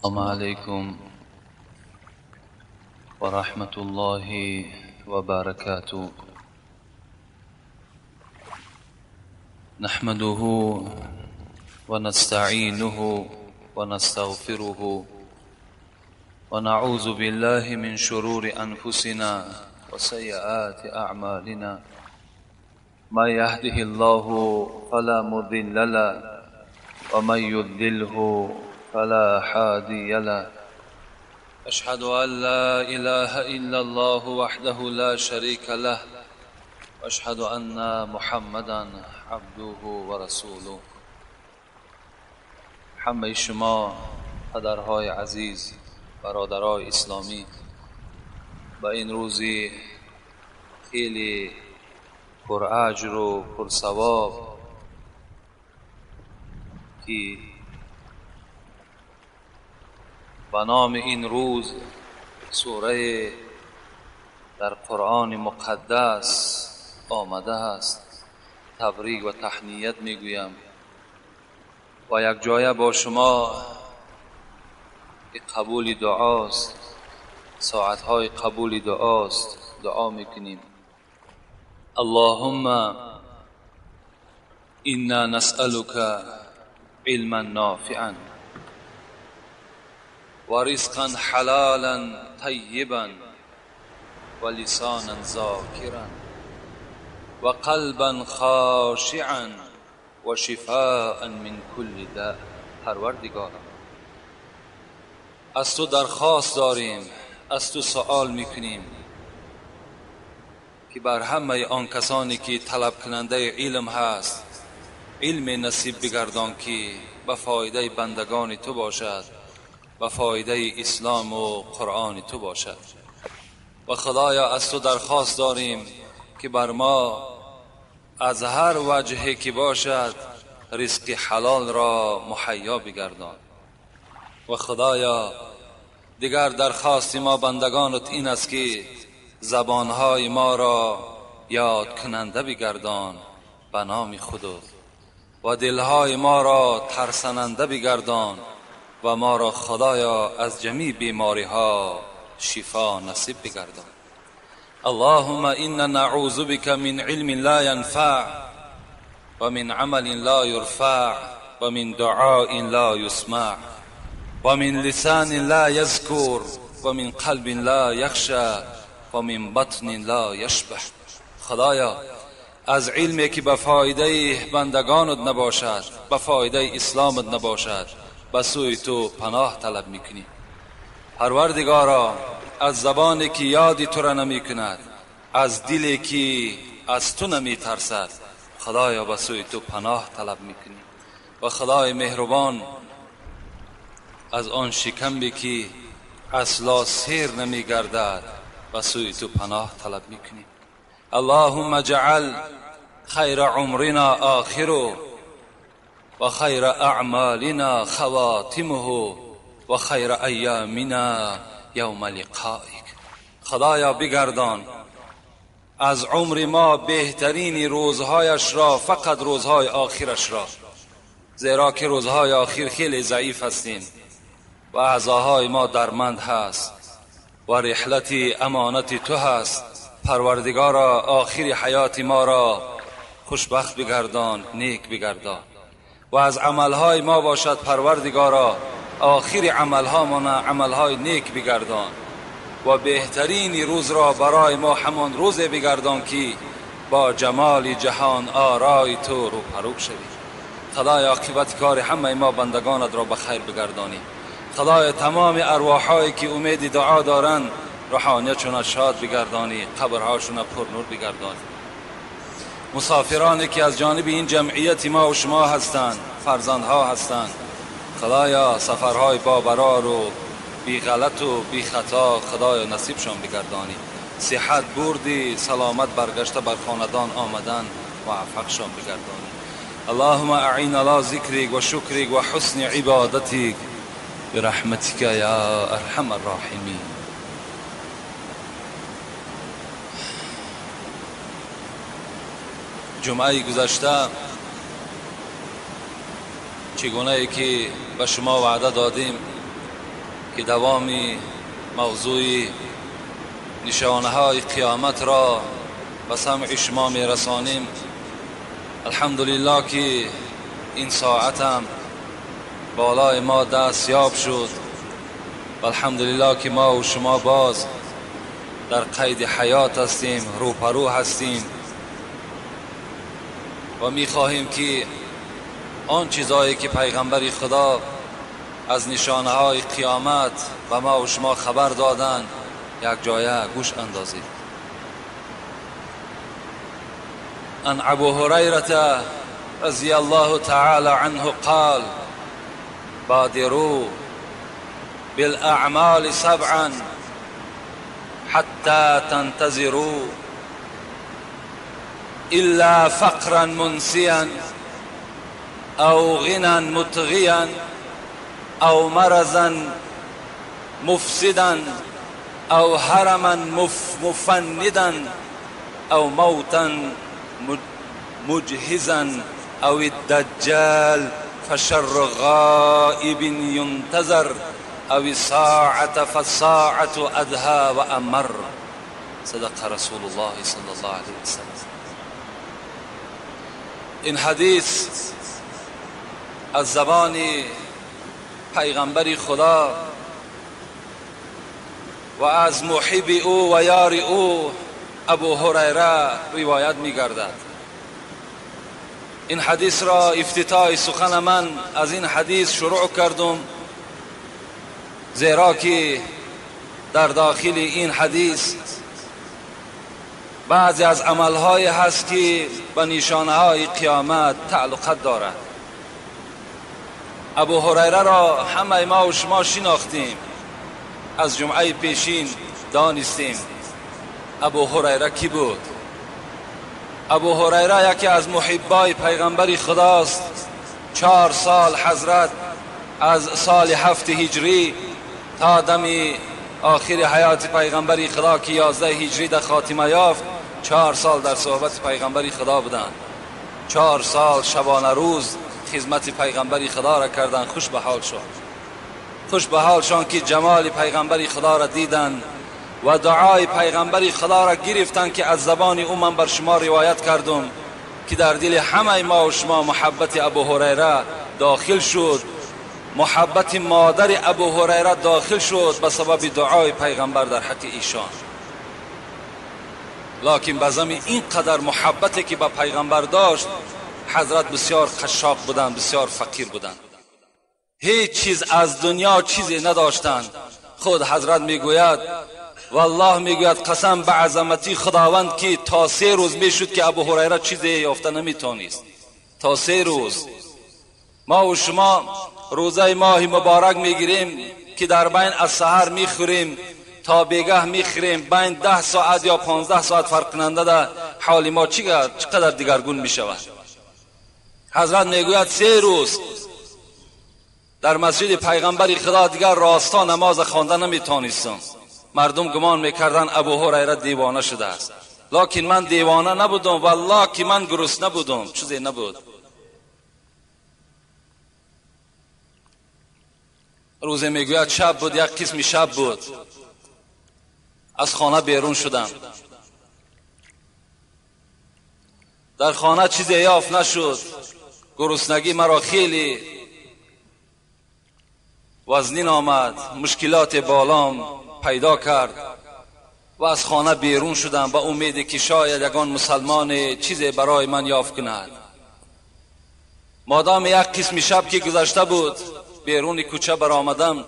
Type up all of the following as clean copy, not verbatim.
السلام عليكم ورحمة الله وبركاته. نحمده ونستعينه ونستغفره ونعوذ بالله من شرور أنفسنا وسيئات أعمالنا. من يهده الله فلا مضل له ومن يضلله فلا هادي له. أشهد أن لا إله إلا الله وحده لا شريك له وأشهد أن محمدا عبده ورسوله. همه شما پدرهای عزیز، برادرای اسلامی، با این روزی خیلی پراجر و پرثواب که به نام این روز سوره در قرآن مقدس آمده است تبریک و تهنیت میگویم و یک جایه با شما قبول دعاست، ساعتهای قبول دعاست، دعا میکنیم. اللهم انا نسألك علما نافعا ورزقا حلالا طيبا ولسانا ذاكرا وقلبا خاشعا وشفاء من كل داء. پروردگار، از تو درخواست داریم، از تو سوال میکنیم که بر همه آن کسانی که طلب کننده علم هست علم نصیب بگردان که به فایده بندگان تو باشد، به فایده اسلام و قرآن تو باشد. و خدایا از تو درخواست داریم که بر ما از هر وجهی که باشد رزق حلال را مهیا بگردان. و خدایا دیگر درخواست ما بندگانت این است که زبانهای ما را یاد کننده بگردان به نام خودت و دلهای ما را ترساننده بگردان و ما را خدایا از جمیع بیماری ها شفا نصیب بگردان. اللهم انا نعوذ بك من علم لا ينفع و من عمل لا يرفع و من دعاء لا يسمع و من لسان لا يذكر و من قلب لا يخشى و من بطن لا يشبع. خدایا از علمی که به فایده بندگانت نباشد، به فایده اسلامت نباشد، به سوی تو پناه طلب میکنیم. پروردگارا از زبانی که یادی تو را نمی کند، از دلی که از تو نمی ترسد، خدایا به سوی تو پناه طلب میکنیم. و خدای مهربان از آن شکمی که اصلا سیر نمی گردد به سوی تو پناه طلب میکنیم. اللهم اجعل خیر عمرنا آخره و خیر اعمالنا خواتمه و خیر ایامنا یوم لقائک. خدایا بگردان از عمر ما بهترین روزهایش را فقط روزهای آخرش را، زیرا که روزهای آخر خیلی ضعیف هستیم و اعضاهای ما درمند هست و رحلت امانت تو هست. پروردگارا آخر حیات ما را خوشبخت بگردان، نیک بگردان و از عملهای ما باشد پروردگارا آخر عملها مانا عملهای نیک بگردان و بهترین روز را برای ما همان روز بگردان که با جمال جهان آرای تو رو پروک شوی. خدای عاقبت کار همه ما بندگانت را به خیر بگردانی. خدای تمام ارواحایی که امید دعا دارند روحانیتشون شاد بگردانی، قبرهاشون پر نور بگردانی. مسافرانی که از جانب این جمعیت ما و شما هستند، فرزندها هستند، خدایا سفرهای با برار و بی غلط و بی خطا خدایا نصیبشان بگردانی. صحت بردی، سلامت برگشته بر خاندان آمدن موفقشان بگردانی. اللهم اعین علی ذکرک و شکرک و حسن عبادتک برحمتک یا ارحم الراحمین. جمعه گذشته چگونه ای که به شما وعده دادیم که دوام موضوع نشانه های قیامت را به سمع شما می رسانیم. الحمدلله که این ساعت هم بالای ما دستیاب شد و الحمدلله که ما و شما باز در قید حیات هستیم، روپرو هستیم و می خواهیم که آن چیزایی که پیغمبر خدا از نشانه های قیامت و ما و شما خبر دادن یک جایه گوش اندازید. ان ابو هریره رضی الله تعالی عنه قال بادروا بالاعمال سبعا حتى تنتظروا الا فقرا منسيا او غنى مطغيا او مرضا مفسدا او هرما مفندا او موتا مجهزا او الدجال فشر غائب ينتظر او الساعة فالساعة ادهى وامر. صدق رسول الله صلی الله علیه وسلم. این حدیث از زبان پیغمبر خدا و از محب او و یار او ابو هریره روایت می گردد. این حدیث را افتتاح سخن من از این حدیث شروع کردم، زیرا که در داخل این حدیث بعضی از عملهای هست که به نشانهای قیامت تعلقت دارد. ابو هریره را همه ما و شما شناختیم، از جمعه پیشین دانستیم ابو هریره کی بود. ابو هریره یکی از محبای پیغمبر خداست. 4 سال حضرت از سال 7 هجری تا دم آخر حیات پیغمبر خدا که 11 هجری در خاتمه یافت 4 سال در صحبت پیغمبر خدا بودند. 4 سال شبانه روز خدمت پیغمبر خدا را کردند. خوش به حال شد، خوش به حالشان که جمال پیغمبر خدا را دیدند و دعای پیغمبر خدا را گرفتند که از زبان او من بر شما روایت کردم که در دل همه ما و شما محبت ابو هریره داخل شد. محبت مادر ابو هریره داخل شد به سبب دعای پیغمبر در حق ایشان. لکن به ضمن این قدر محبتی که به پیغمبر داشت، حضرت بسیار خشاق بودند، بسیار فقیر بودند، هیچ چیز از دنیا چیزی نداشتند. خود حضرت میگوید والله میگوید قسم به عظمتی خداوند که تا 3 روز میشد که ابو هریره چیزی یافته نمیتونست. تا 3 روز ما و شما روزه ماه مبارک میگیریم که در بین از سحر میخوریم تا بیگاه میخوریم، بین 10 ساعت یا 15 ساعت فرق کننده ده حال ما چقدر دیگرگون میشود. حضرت میگوید 3 روز در مسجد پیغمبر خدا دیگر راستا نماز خواندن نمیتونستم. مردم گمان میکردن ابو هریره دیوانه شده است، لکن من دیوانه نبودم، والله که من گرسنه بودم، چیزی نبود. روز میگوید شب بود، یک قسم شب بود، از خانه بیرون شدم. در خانه چیزی یافت نشد. گرسنگی مرا خیلی وزنین آمد، مشکلات بالام پیدا کرد و از خانه بیرون شدم به امیدی که شاید یگان مسلمان چیزی برای من یافت کند. مادام یک قسم شب که گذشته بود بیرون کوچه برآمدم،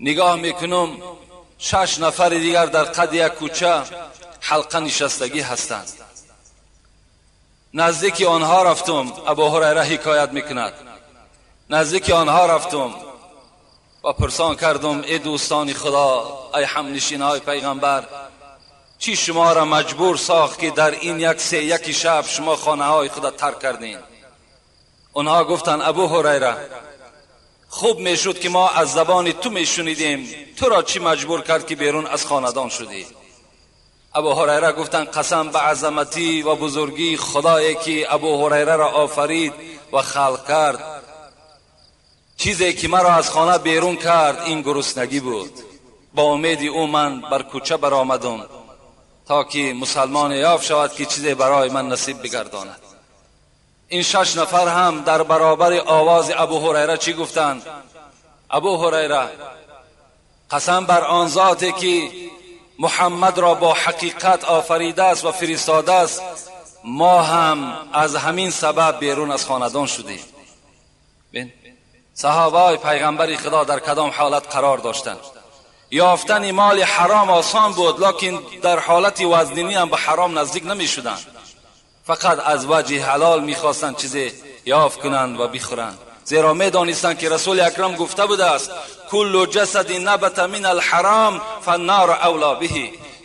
نگاه میکنم 6 نفر دیگر در قد یک کوچه حلقه نشستگی هستند. نزدیک آنها رفتم. ابو هریره حکایت میکند نزدیک آنها رفتم و پرسان کردم ای دوستان خدا، ای همنشین های پیغمبر، چی شما را مجبور ساخت که در این یک شب شما خانه های خدا ترک کردین؟ آنها گفتند ابو هریره خوب میشد که ما از زبان تو میشنیدیم، تو را چی مجبور کرد که بیرون از خاندان شدی؟ ابو هریره گفتند قسم به عظمتی و بزرگی خدایی که ابو هریره را آفرید و خلق کرد، چیزی که مرا از خانه بیرون کرد این گرسنگی بود. با امید او من بر کوچه برآمدم تا که مسلمان یافت شود که چیزی برای من نصیب بگرداند. این 6 نفر هم در برابر آواز ابو هریره چی گفتند؟ ابو هریره، قسم بر آن ذاتی که محمد را با حقیقت آفریده است و فرستاده است، ما هم از همین سبب بیرون از خاندان شدیم. بین صحابه پیغمبر خدا در کدام حالت قرار داشتند؟ یافتن مال حرام آسان بود، لکن در حالت وزنینی هم به حرام نزدیک نمی شدند. فقط از وجه حلال می خواستند چیزی یافت کنند و بخورند، زیرا می دانستند که رسول اکرم گفته بوده است کل جسد نبت من الحرام فالنار اولا به.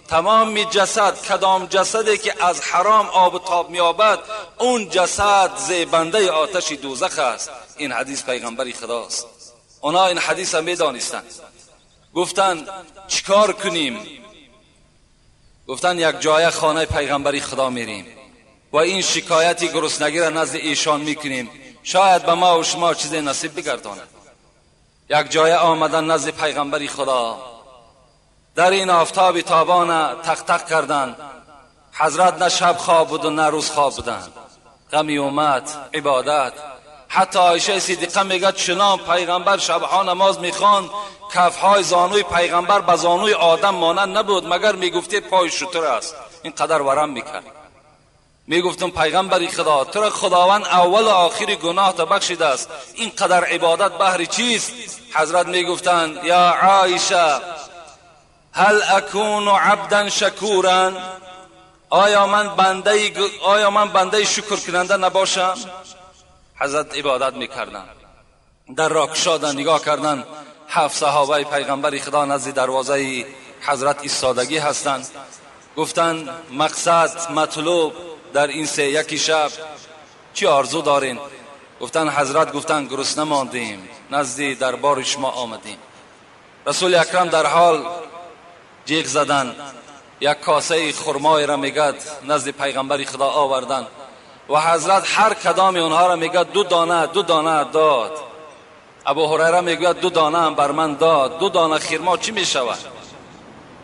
تمام جسد، کدام جسدی که از حرام آب و تاب می‌یابد، اون جسد زیبنده آتش دوزخ است. این حدیث پیغمبر خداست. اونا این حدیث هم می‌دانستند. گفتند چیکار کنیم؟ گفتند یک جای خانه پیغمبر خدا میریم و این شکایتی گرسنگی را نزد ایشان میکنیم، شاید به ما و شما چیزی نصیب بگرداند. یک جای آمدن نزد پیغمبر خدا، در این آفتاب تابان تق تق کردند. حضرت نه شب خواب بود و نه روز خواب بودند، غمی اومد، عبادت. حتی عایشه صدیقه میگه چنان پیغمبر شبها نماز میخواند کفهای زانوی پیغمبر به زانوی آدم مانند نبود، مگر میگفته پای شتر است. این قدر ورم میکرد. میگفتم پیغمبر خدا، تو را خداوند اول و آخر گناه تا بخشیده است، این قدر عبادت بهر چیست؟ حضرت میگفتند یا عایشه هل اکون عبدا شکورا، آیا من بنده شکر کننده نباشم؟ حضرت عبادت میکردند. در را گشادند، نگاه کردند، 7 صحابه پیغمبر خدا نزد دروازه حضرت ایستادگی هستند. گفتند مقصد مطلوب در این 3 شب چی آرزو دارین؟ گفتند حضرت گفتند گرسنه ماندیم، نزد دربار شما آمدیم. رسول اکرم در حال جیغ زدن، یک کاسه خرمای را میگد نزد پیغمبر خدا آوردن و حضرت هر کدام اونها را میگد 2 دانه داد. ابو هریره میگوید 2 دانه هم بر من داد. 2 دانه خرما چی میشود؟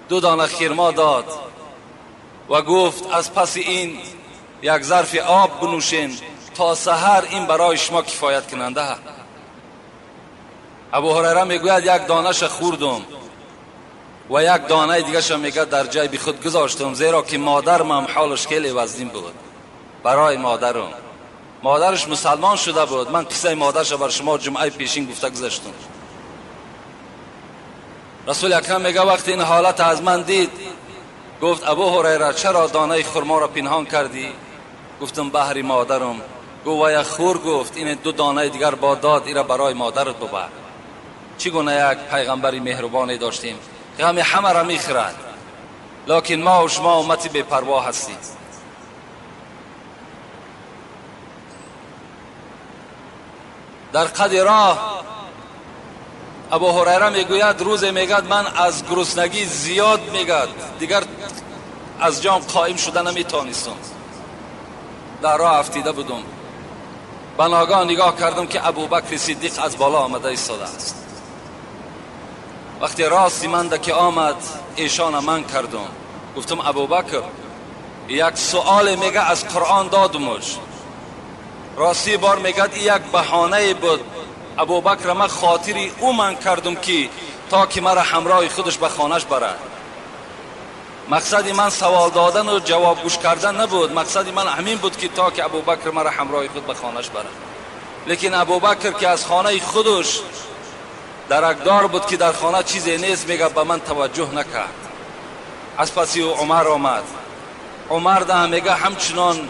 2 دانه خرما داد و گفت از پس این یک ظرف آب بنوشین تا سحر، این برای شما کفایت کننده. ابو هریره میگوید 1 دانه‌ش خوردم و 1 دانه دیگه ش میگه در جیب خود گذاشتم، زیرا که مادرم هم حالش خیلی وزین بود. برای مادرش مسلمان شده بود. من قصه مادرش بر شما جمعه پیشین گفته گذاشتم. رسول اکرم میگه وقتی این حالت از من دید، گفت ابو هریره چرا دانه خرما را پنهان کردی؟ گفتم بهر مادرم. گفت و یک خور گفت این 2 دانه دیگر با داد، ایرا برای مادرت ببر. چگونه یک پیغمبری مهربانی داشتیم که همه را میخورد، لکن ما و شما امتی بے پروا هستیم. در قد راه ابو هریره میگوید روزی میگد من از گرسنگی زیاد میگد دیگر از جام قائم شده نمیتونستم. در راه افتیده بودم، به ناگاه نگاه کردم که ابوبکر صدیق از بالا آمده ایستاده است. وقتی راستی من که آمد ایشان من کردم. گفتم ابوبکر یک سؤال میگه از قرآن دادمش. راستی بار میگه این یک بهانه بود. ابوبکر من خاطری او من کردم که تا که مرا همراه خودش به خانهش برد. مقصدی من سوال دادن و جواب گوش کردن نبود، مقصدی من همین بود که تا که ابوبکر مرا همراه خود به خانهش برد. لیکن ابوبکر که از خانه خودش درکدار بود که در خانه چیزی نیست، میگه به من توجه نکرد. از پسی عمر آمد. عمر ده میگه همچنان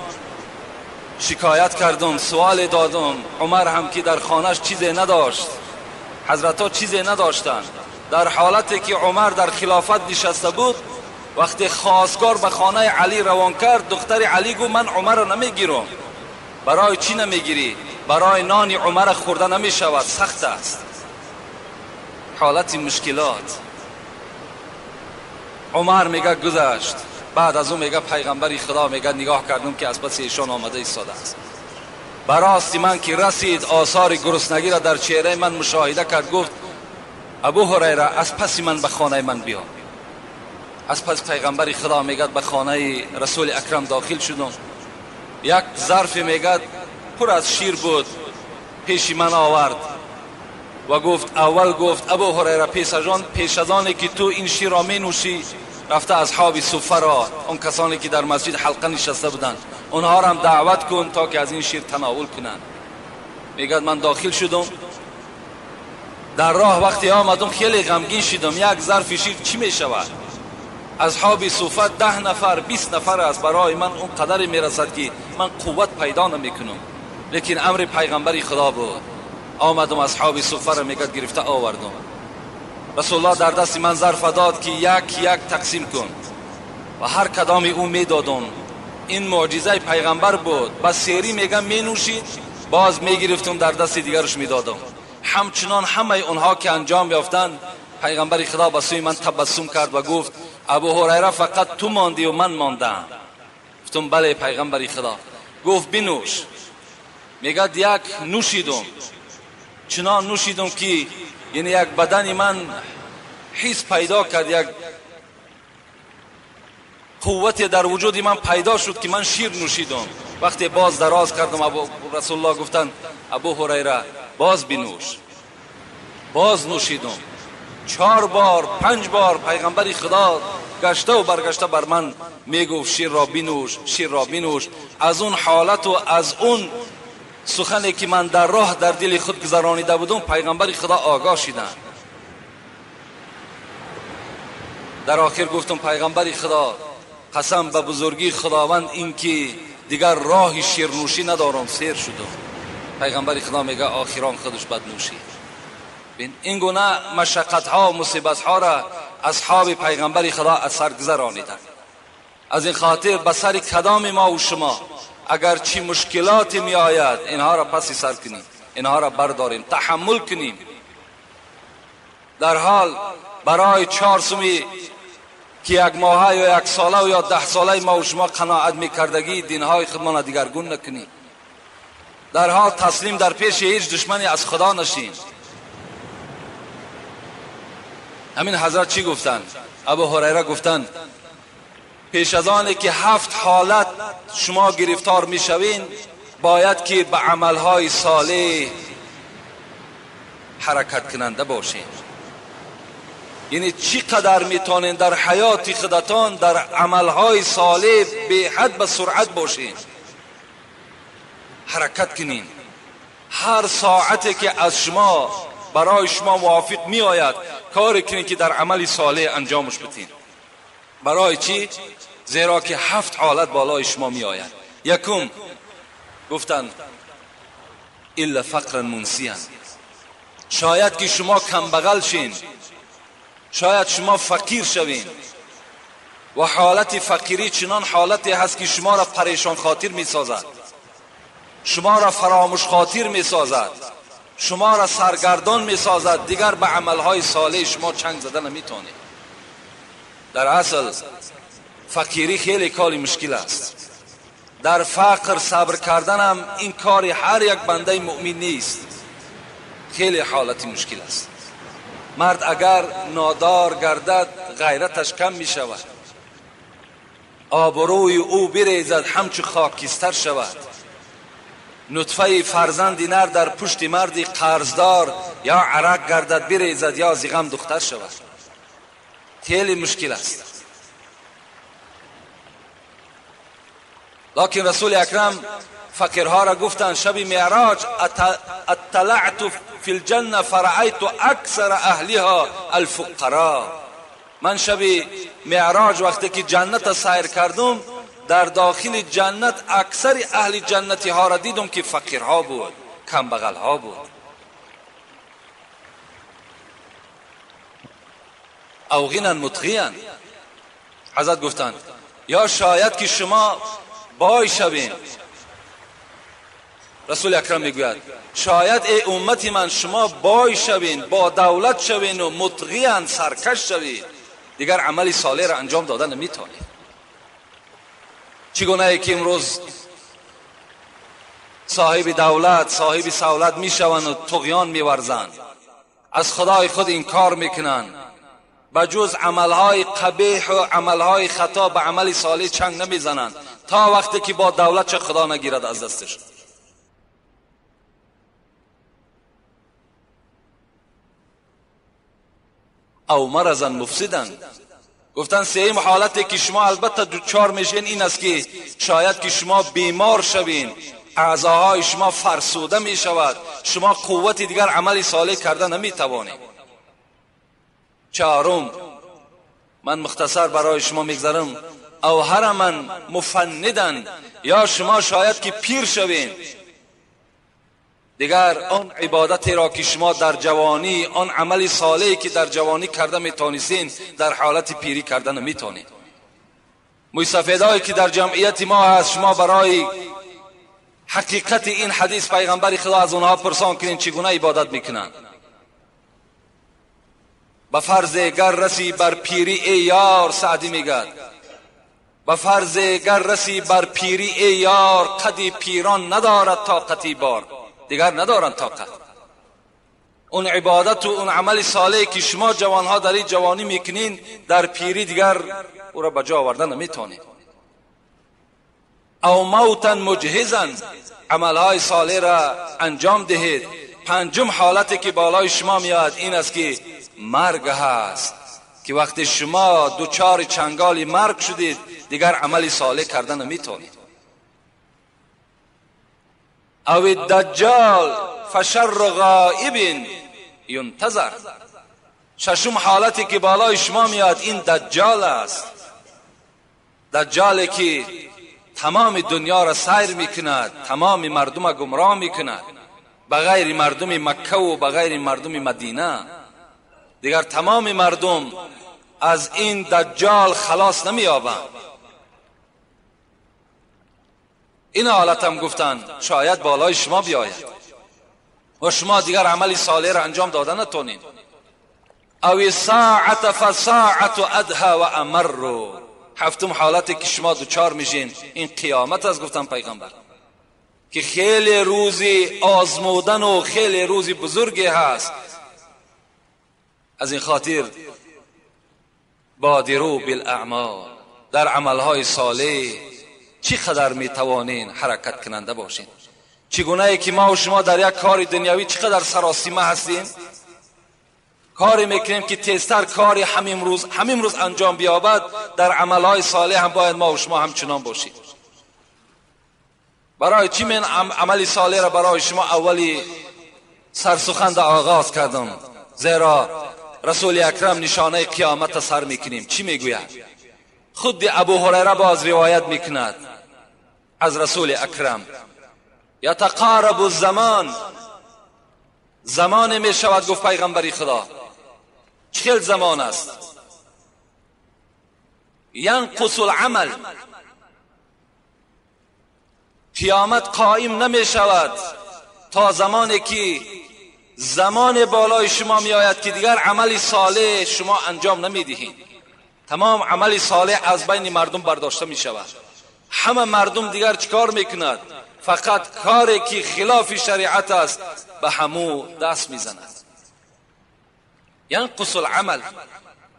شکایت کردم، سوال دادم. عمر هم که در خانهش چیزی نداشت، حضرت ها چیزی نداشتند. در حالتی که عمر در خلافت نشسته بود، وقتی خواستگار به خانه علی روان کرد، دختر علی گفت من عمر را نمیگیرم. برای چی نمیگیری؟ برای نان عمر خورده نمیشود، سخت است. حالت مشکلات. عمر میگه گذشت. بعد از اون میگه پیغمبر خدا میگه نگاه کردم که از پس ایشان آمده ایستاده است. براستی من که رسید آثار گرسنگی را در چهره من مشاهده کرد. گفت ابو هریره از پس من به خانه من بیا. از پس پیغمبر خدا میگد به خانه رسول اکرم داخل شدم. یک ظرف میگد پر از شیر بود پیش من آورد و گفت اول گفت ابو هریره پیش از آنی که تو این شیر را می نوشی رفته اصحاب صفه را، اون کسانی که در مسجد حلقه نشسته بودند، اونها را هم دعوت کن تا که از این شیر تناول کنند. میگد من داخل شدم، در راه وقتی آمدم خیلی غمگین شدم. یک ظرف شیر چی می شود؟ اصحاب صفه 10 نفر 20 نفر است. برای من اون قدری میرسد که من قوت پیدا نمیکنم، لیکن امر پیغمبر خدا بود. آمدم اصحاب صفه را میگد گرفته آوردم. رسول الله در دست من ظرف داد که یک یک تقسیم کن و هر کدام او میدادم. این معجزه پیغمبر بود. بس سری میگم می نوشید، باز میگرفتم در دست دیگرش میدادم. همچنان همه اونها که انجام یافتند، پیغمبر خدا به سوی من تبسم کرد و گفت ابو هریره فقط تو ماندی و من ماندم. گفتم بله پیغمبر خدا. گفت بنوش. میگد یک نوشیدم، چنان نوشیدم که یعنی یک بدن من حس پیدا کرد، یک قوت در وجود من پیدا شد که من شیر نوشیدم. وقتی باز دراز کردم رسول الله گفتن ابو هریره باز بنوش. باز نوشیدم 4 بار 5 بار پیغمبر خدا گشته و برگشته بر من میگفت شیر را بنوش، شیر را بنوش. از اون حالت و از اون سخنی که من در راه در دل خود گذرانیده بودم پیغمبر خدا آگاه شدند. در آخر گفتم پیغمبر خدا قسم به بزرگی خداوند این که دیگر راه شیرنوشی ندارم، سیر شدم. پیغمبر خدا میگه آخران خودش بد نوشی. این گونه مشقت ها و مصیبت ها را اصحاب پیغمبر خدا از سر گذرانیدند. از این خاطر به سر کدام ما و شما اگر چی مشکلات می آید اینها را پس سر کنیم، اینها را برداریم، تحمل کنیم. در حال برای 4 سومی که 1 ماهه یا 1 ساله یا 10 ساله ما و شما قناعت میکردگی دینهای خودمان دیگرگون نکنیم. در حال تسلیم در پیش هیچ دشمنی از خدا نشیم. همین حضرت چی گفتن؟ ابو هریره گفتن پیش از آنی که 7 حالت شما گرفتار میشوین باید که به عملهای صالح حرکت کننده باشین. یعنی چی قدر میتونین در حیات خودتان در عملهای صالح به حد به سرعت باشین، حرکت کنین. هر ساعتی که از شما برای شما موافق می آید کاری کنین که در عمل صالح انجامش بدین. برای چی؟ زیرا که 7 حالت بالای شما می آید. یکم گفتن الا فقرا منسیا، شاید که شما کم بغل شین، شاید شما فقیر شوین و حالت فقیری چنان حالتی هست که شما را پریشان خاطر می سازد، شما را فراموش خاطر می سازد، شما را سرگردان می سازد، دیگر به عملهای صالح شما چنگ زده نمی توانید. در اصل فقیری خیلی کاری مشکل است. در فقر صبر کردن هم این کاری هر یک بنده مؤمن نیست، خیلی حالتی مشکل است. مرد اگر نادار گردد غیرتش کم می شود، آبروی او بریزد همچو خاکستر شود. نطفه فرزندی نر در پشت مردی قرضدار یا عرق گردد بریزد یا زیغم دختر شود. خیلی مشکل است. لکن رسول اکرم فقیرها را گفتند شب معراج اطلعت فی الجنه فرأیت اکثر اهلها الفقراء. من شب معراج وقتی که جنت سیر کردم در داخل جنت اکثر اهل جنتی ها را دیدم که فقیرها بود، کم بغل ها بود. او غنى مطغیا. حضرت گفتند یا شاید که شما بای شوین. رسول اکرم میگوید شاید ای امت من شما بای شوین، با دولت شوین و مطغیا سرکش شوین، دیگر عملی صالح را انجام دادن نمیتونید. چگونه ای که امروز صاحب دولت، صاحب سهولت میشوند و طغیان میورزند، از خدای خود انکار میکنند، بجز عملهای قبیح و عملهای خطا به عمل صالح چنگ نمیزنند تا وقتی که با دولت چه خدا نگیرد از دستش. او مرضا مفسدا، گفتن سوم حالتی که شما البته دوچار میشین این است که شاید که شما بیمار شوین، اعضاهای شما فرسوده می شود، شما قوت دیگر عمل صالح کرده نمی توانید. چهارم، من مختصر برای شما میگذارم، او هرما مفندا، یا شما شاید که پیر شوین، دیگر آن عبادتی را که شما در جوانی، آن عمل صالحی که در جوانی کرده میتونستین در حالت پیری کرده نمیتونید. موسفیدایی که در جمعیت ما هست، شما برای حقیقت این حدیث پیغمبر خدا از اونها پرسان کنین چگونه عبادت میکنند. به فرض گر رسی بر پیری ای یار، سعدی میگد به فرض گر رسی بر پیری ای یار، قدی پیران ندارد طاقتی بار، دیگر ندارند طاقت. اون عبادت و اون عمل صالح که شما جوانها در این جوانی میکنین در پیری دیگر او را به جا آوردن نمیتونید. او موتا مجهزا، عملهای صالح را انجام دهید. پنجم حالتی که بالای شما میاد این است که مرگ هست، که وقتی شما دوچار چنگال مرگ شدید دیگر عمل صالح کردن نمیتونید. او الدجال فشر غائب ینتظر، ششم حالتی که بالای شما میاد این دجال است، دجالی که تمام دنیا را سیر میکند، تمام مردم را گمراه میکند، بغیر مردم مکه و بغیر مردم مدینه. دیگر تمام مردم از این دجال خلاص نمییابند. این حالت هم گفتن شاید بالای شما بیاید و شما دیگر عمل صالح را انجام داده نتونید. او ساعت فساعت ادها و امر، هفتم حالتی که شما دوچار میشین این قیامت است. گفتن پیغمبر که خیلی روزی آزمودن و خیلی روزی بزرگی هست، از این خاطر بادروا بالاعمال، در عملهای صالح چی قدر میتوانین حرکت کننده باشین. چگونه ای که ما و شما در یک کار دنیوی چقدر سراسیمه هستیم، کاری میکنیم که تیزتر کاری همین روز انجام بیابد، در عملهای صالح هم باید ما و شما همچنان باشیم. برای چی من عمل صالح را برای شما اولی سرسخن آغاز کردم؟ زیرا رسول اکرم نشانه قیامت سر میکنیم. چی میگوید؟ خود ابو هریره باز روایت میکند از رسول اکرم، یتقارب الزمان، زمان میشود. گفت پیغمبری خدا چه زمان است؟ ینقص العمل، قیامت قائم نمی شود تا زمانی که زمان بالای شما می آید که دیگر عمل صالح شما انجام نمی دهید. تمام عمل صالح از بین مردم برداشته می شود. همه مردم دیگر چیکار میکند؟ فقط کاری که خلاف شریعت است به همو دست میزند. ینقص العمل،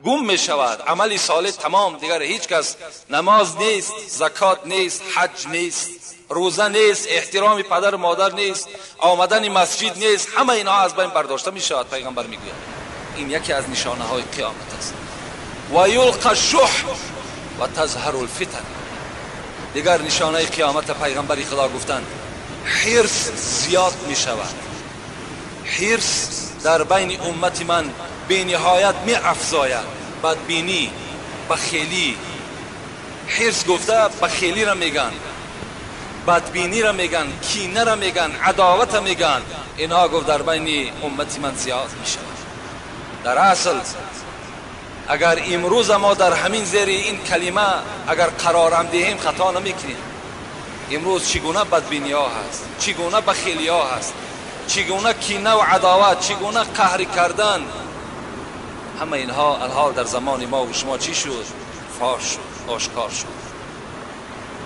گم می شود عمل صالح تمام. دیگر هیچ کس نماز نیست، زکات نیست، حج نیست، روزه نیست، احترام پدر و مادر نیست، آمدن مسجد نیست، همه اینها از بین برداشته می شود. پیغمبر میگوید این یکی از نشانه های قیامت است. و یلقى الشح و تظهر الفتن، دیگر نشانه قیامت پیغمبر خدا گفتند حرص زیاد می شود. حرص در بین امت من بی نهایت می افزاید. بدبینی، بخیلی، حرص گفته بخیلی را میگن، بدبینی را میگن، کینه را میگن، عداوت را میگن. اینها گفت در بین امت من زیاد می شود. در اصل اگر امروز ما در همین زیر این کلمه اگر قرارم دهیم خطا نمیکنیم. امروز چگونه بدبینی ها هست، چگونه بخیلی ها هست، چگونه کینه و عداوت، چگونه قهر کردن، همه اینها الحال در زمان ما و شما چی شد؟ فاش شد، آشکار شد.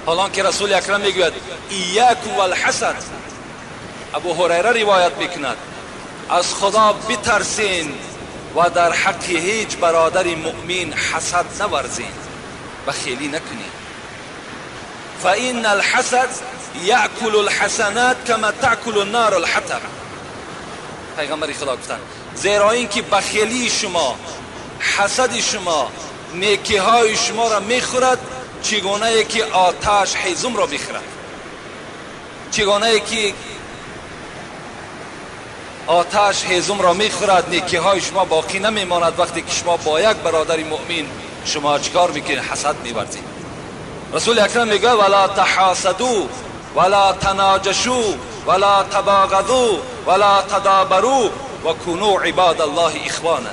حالان که رسول اکرم میگوید ایاکم والحسد، ابو هریره روایت میکند از خدا بترسین و در حق هیچ برادر مؤمن حسد نورزین، بخیلی نکنین. فإن الحسد یأکل الحسنات کما تأکل النار الحطب. پیغمبر خدا گفتن زیرا این که بخیلی شما، حسد شما نیکی های شما را میخورد چگونه ای که آتش هیزم را میخورد. چگونه ای که آتش هیزم را میخورد نیکی های شما باقی نمیماند. وقتی که شما با یک برادر مؤمن شما چیکار میکنید؟ حسد میورزید. رسول اکرم میگه ولا تحاسدوا ولا تناجشوا ولا تباغضوا ولا تدابروا و كونوا عباد الله اخوانا.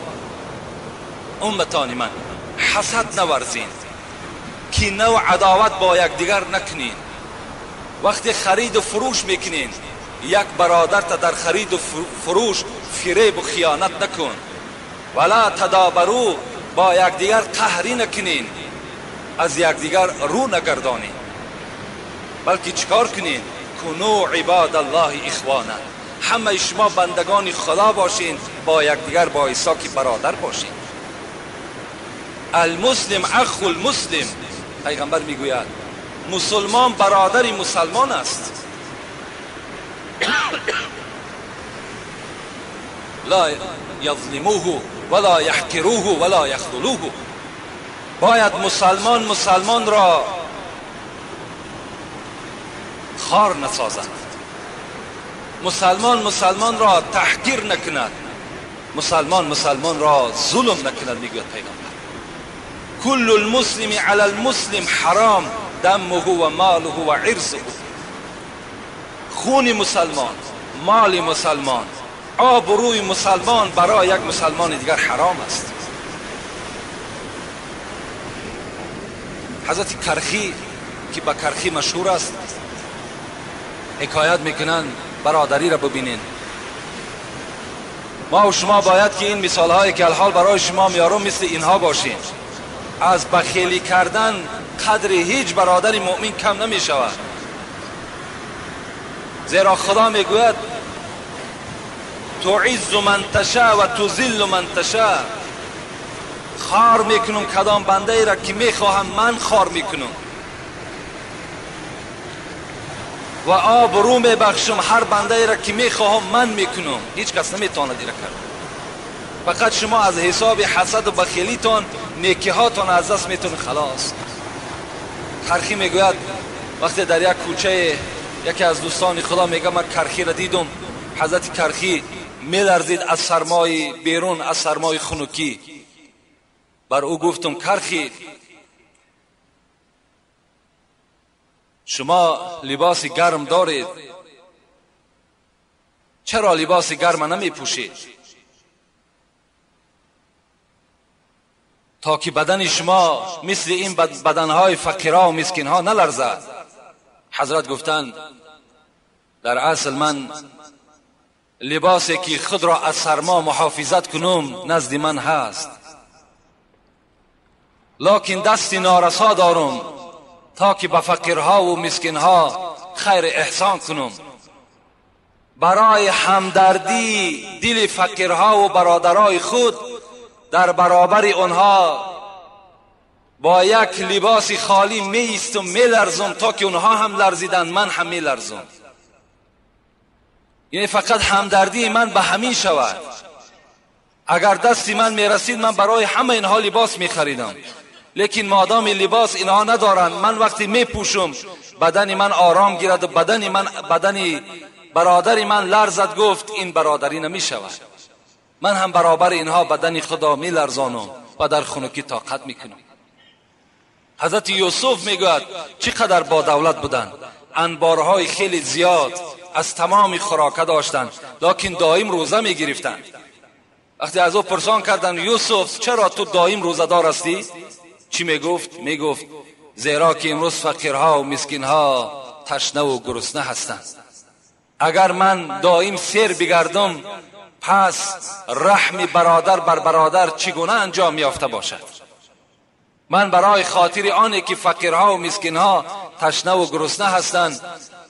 امتان من، حسد نورزین، کینه و عداوت با یکدیگر نکنین. وقتی خرید و فروش میکنین یک برادر تا در خرید و فروش فریب و خیانت نکن. ولا تدابروا، با یکدیگر قهری نکنین، از یکدیگر رو نگردانین، بلکه چیکار کنین؟ کنو عباد الله اخوانا، همه شما بندگان خدا باشین، با یکدیگر با عیسی که برادر باشین. المسلم اخو المسلم، پیغمبر میگوید مسلمان برادر مسلمان است. لا یظلموه ولا یحقروه ولا یخذلوه. باید مسلمان را خار نسازد، مسلمان را تحقیر نکند، مسلمان را ظلم نکند. میگوید پیغمبر کل المسلم علی المسلم حرام دمه و ماله و عرضه. خون مسلمان، مال مسلمان، آبروی مسلمان برای یک مسلمان دیگر حرام است. حضرت کرخی که به کرخی مشهور است حکایت میکنن، برادری را ببینین. ما و شما باید که این مثال هایی که الحال برای شما میارم مثل اینها باشیم. از بخیلی کردن قدر هیچ برادر مؤمن کم نمی شود. زیرا خدا میگوید تعز من تشاء و تذل من تشاء. خار میکنم کدام بنده ای را که میخواهم من خار میکنم و آبرو میبخشم هر بنده ای را که میخواهم من میکنم. هیچ کس نمیتواند این را کرد. فقط شما از حساب حسد و بخیلیتان نیکی هاتان از دست میتونید خلاص. کرخی میگوید وقتی در یک کوچه یکی از دوستان خدا میگه من کرخی را دیدم. حضرت کرخی میلرزید از سرمای بیرون، از سرمای خنکی. بر او گفتم کرخی شما لباس گرم دارید، چرا لباس گرم نمی پوشید تا که بدن شما مثل این بدنهای فقیرها و مسکینها نلرزد؟ حضرت گفتند در اصل من لباسی که خود را از سرما محافظت کنم نزد من هست، لکن دست نارسا دارم تا که به فقیرها و مسکینها خیر احسان کنم. برای همدردی دل فقیرها و برادرای خود در برابر آنها با یک لباس خالی می ایستم، می لرزم تا که آنها هم لرزیدند من هم می لرزم. یعنی فقط همدردی من به همین شود. اگر دستی من می رسید من برای همه اینها لباس می خریدم، لیکن مادام لباس اینها ندارند، من وقتی می پوشم بدن من آرام گیرد و بدن برادر من لرزد. گفت این برادری نمی شود. من هم برابر اینها بدن خدا می لرزانم و در خنکی طاقت می کنم. حضرت یوسف می گوید چقدر با دولت بودند، انبارهای خیلی زیاد از تمام خوراکه داشتند، لکن دائم روزه می گرفتند. وقتی از او پرسان کردند یوسف چرا تو دائم روزه دار هستی؟ چی می گفت؟ می گفت زیرا که امروز فقیرها و مسکینها تشنه و گرسنه هستند. اگر من دائم سیر بگردم پس رحم برادر بر برادر چگونه انجام یافته باشد؟ من برای خاطر آنه که فقیرها و مسکینها تشنه و گرسنه هستند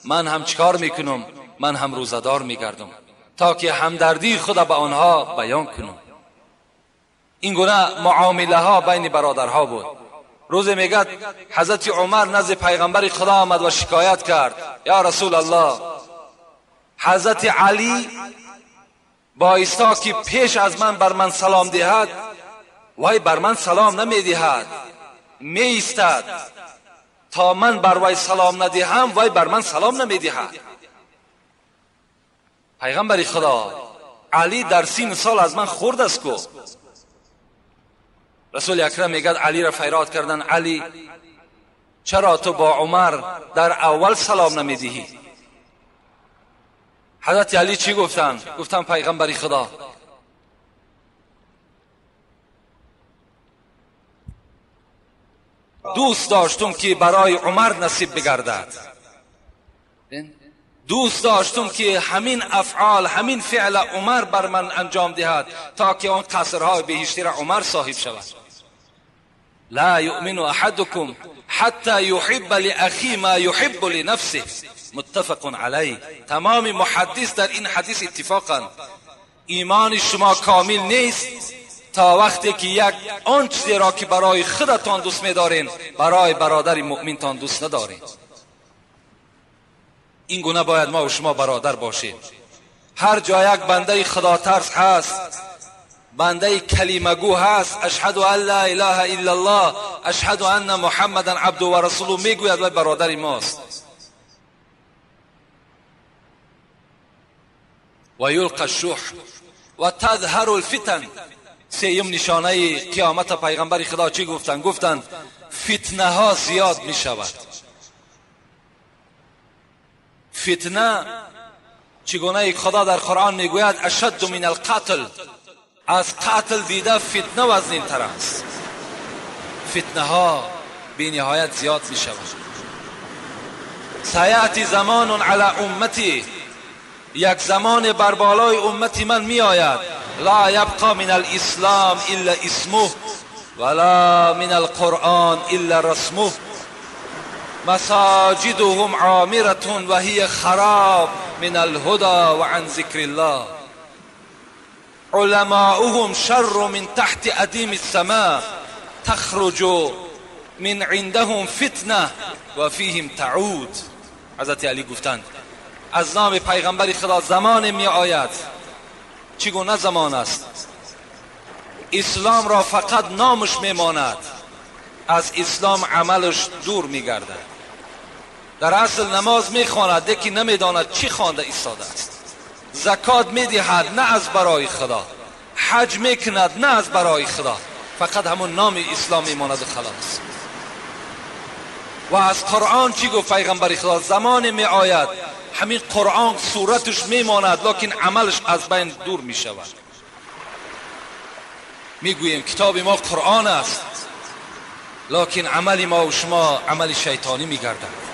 من هم چیکار میکنم؟ من هم روزدار میگردم تا که همدردی خود به آنها بیان کنم. این گونه معامله ها بین برادرها بود. روز میگد حضرت عمر نزد پیغمبر خدا آمد و شکایت کرد: یا رسول الله، حضرت علی بایستا که پیش از من بر من سلام دهد، وای بر من سلام نمیدهد، می ایستد تا من بر وی سلام ندهم، وای بر من سلام نمیدهد. پیغمبر خدا: علی در 30 سال از من خرد است کو. رسول اکرم میگد علی را فریاد کردن: علی، چرا تو با عمر در اول سلام نمیدهی؟ حضرت علی چی گفتن؟ گفتن پیغمبر خدا، دوست داشتم که برای عمر نصیب بگردد، دوست داشتم که همین افعال، همین فعل عمر بر من انجام دهد تا که آن قصرهای بهشتی را عمر صاحب شود. لا یؤمن احدکم حتی یحب لاخی ما یحب لنفسه، متفق علیه. تمام محدث در این حدیث اتفاقا: ایمان شما کامل نیست تا وقتی که یک آن چیزی را که برای خودتان دوست می‌دارین برای برادر مؤمنتان دوست ندارین. این گونه باید ما و شما برادر باشیم. هر جا یک بنده خدا ترس هست، بنده کلمه گو هست، اشهد ان لا اله الا الله، اشهد ان محمدا عبده و رسوله میگوید و برادر ماست. و یلقی الشح و تظهر الفتن. سیم نشانه قیامت پیغمبر خدا چی گفتن؟ گفتن فتنه ها زیاد می شود. فتنه چگونه خدا در قرآن میگوید اشد من القتل، از قتل دیده فتنه وزنین تر است. فتنه ها بی نهایت زیاد می شود. سیأتی زمان علی امتی، یک زمان بر بالای امتی من می آید، لا یبقى من الاسلام الا اسمه ولا من القرآن الا رسمه، مساجدهم عامرة و هي خراب من الهدى و عن ذکر الله، علماؤهم شر من تحت ادیم السماء، تخرج من عندهم فتنه و فیهم تعود. حضرت علی گفتند از نام پیغمبر خدا زمان می آید. چگونه زمان است؟ اسلام را فقط نامش می ماند، از اسلام عملش دور می گردد. در اصل نماز می خواند لیکن نمی داند چی خوانده ایستاده است. زکات می دهد نه از برای خدا، حج می کند نه از برای خدا، فقط همون نام اسلام می ماند و خلاص. و از قرآن چی گفت پیغمبر خدا؟ زمان می آید همین قرآن صورتش می ماند لیکن عملش از بین دور می شود. می گوییم کتاب ما قرآن است لیکن عمل ما و شما عمل شیطانی می گردد.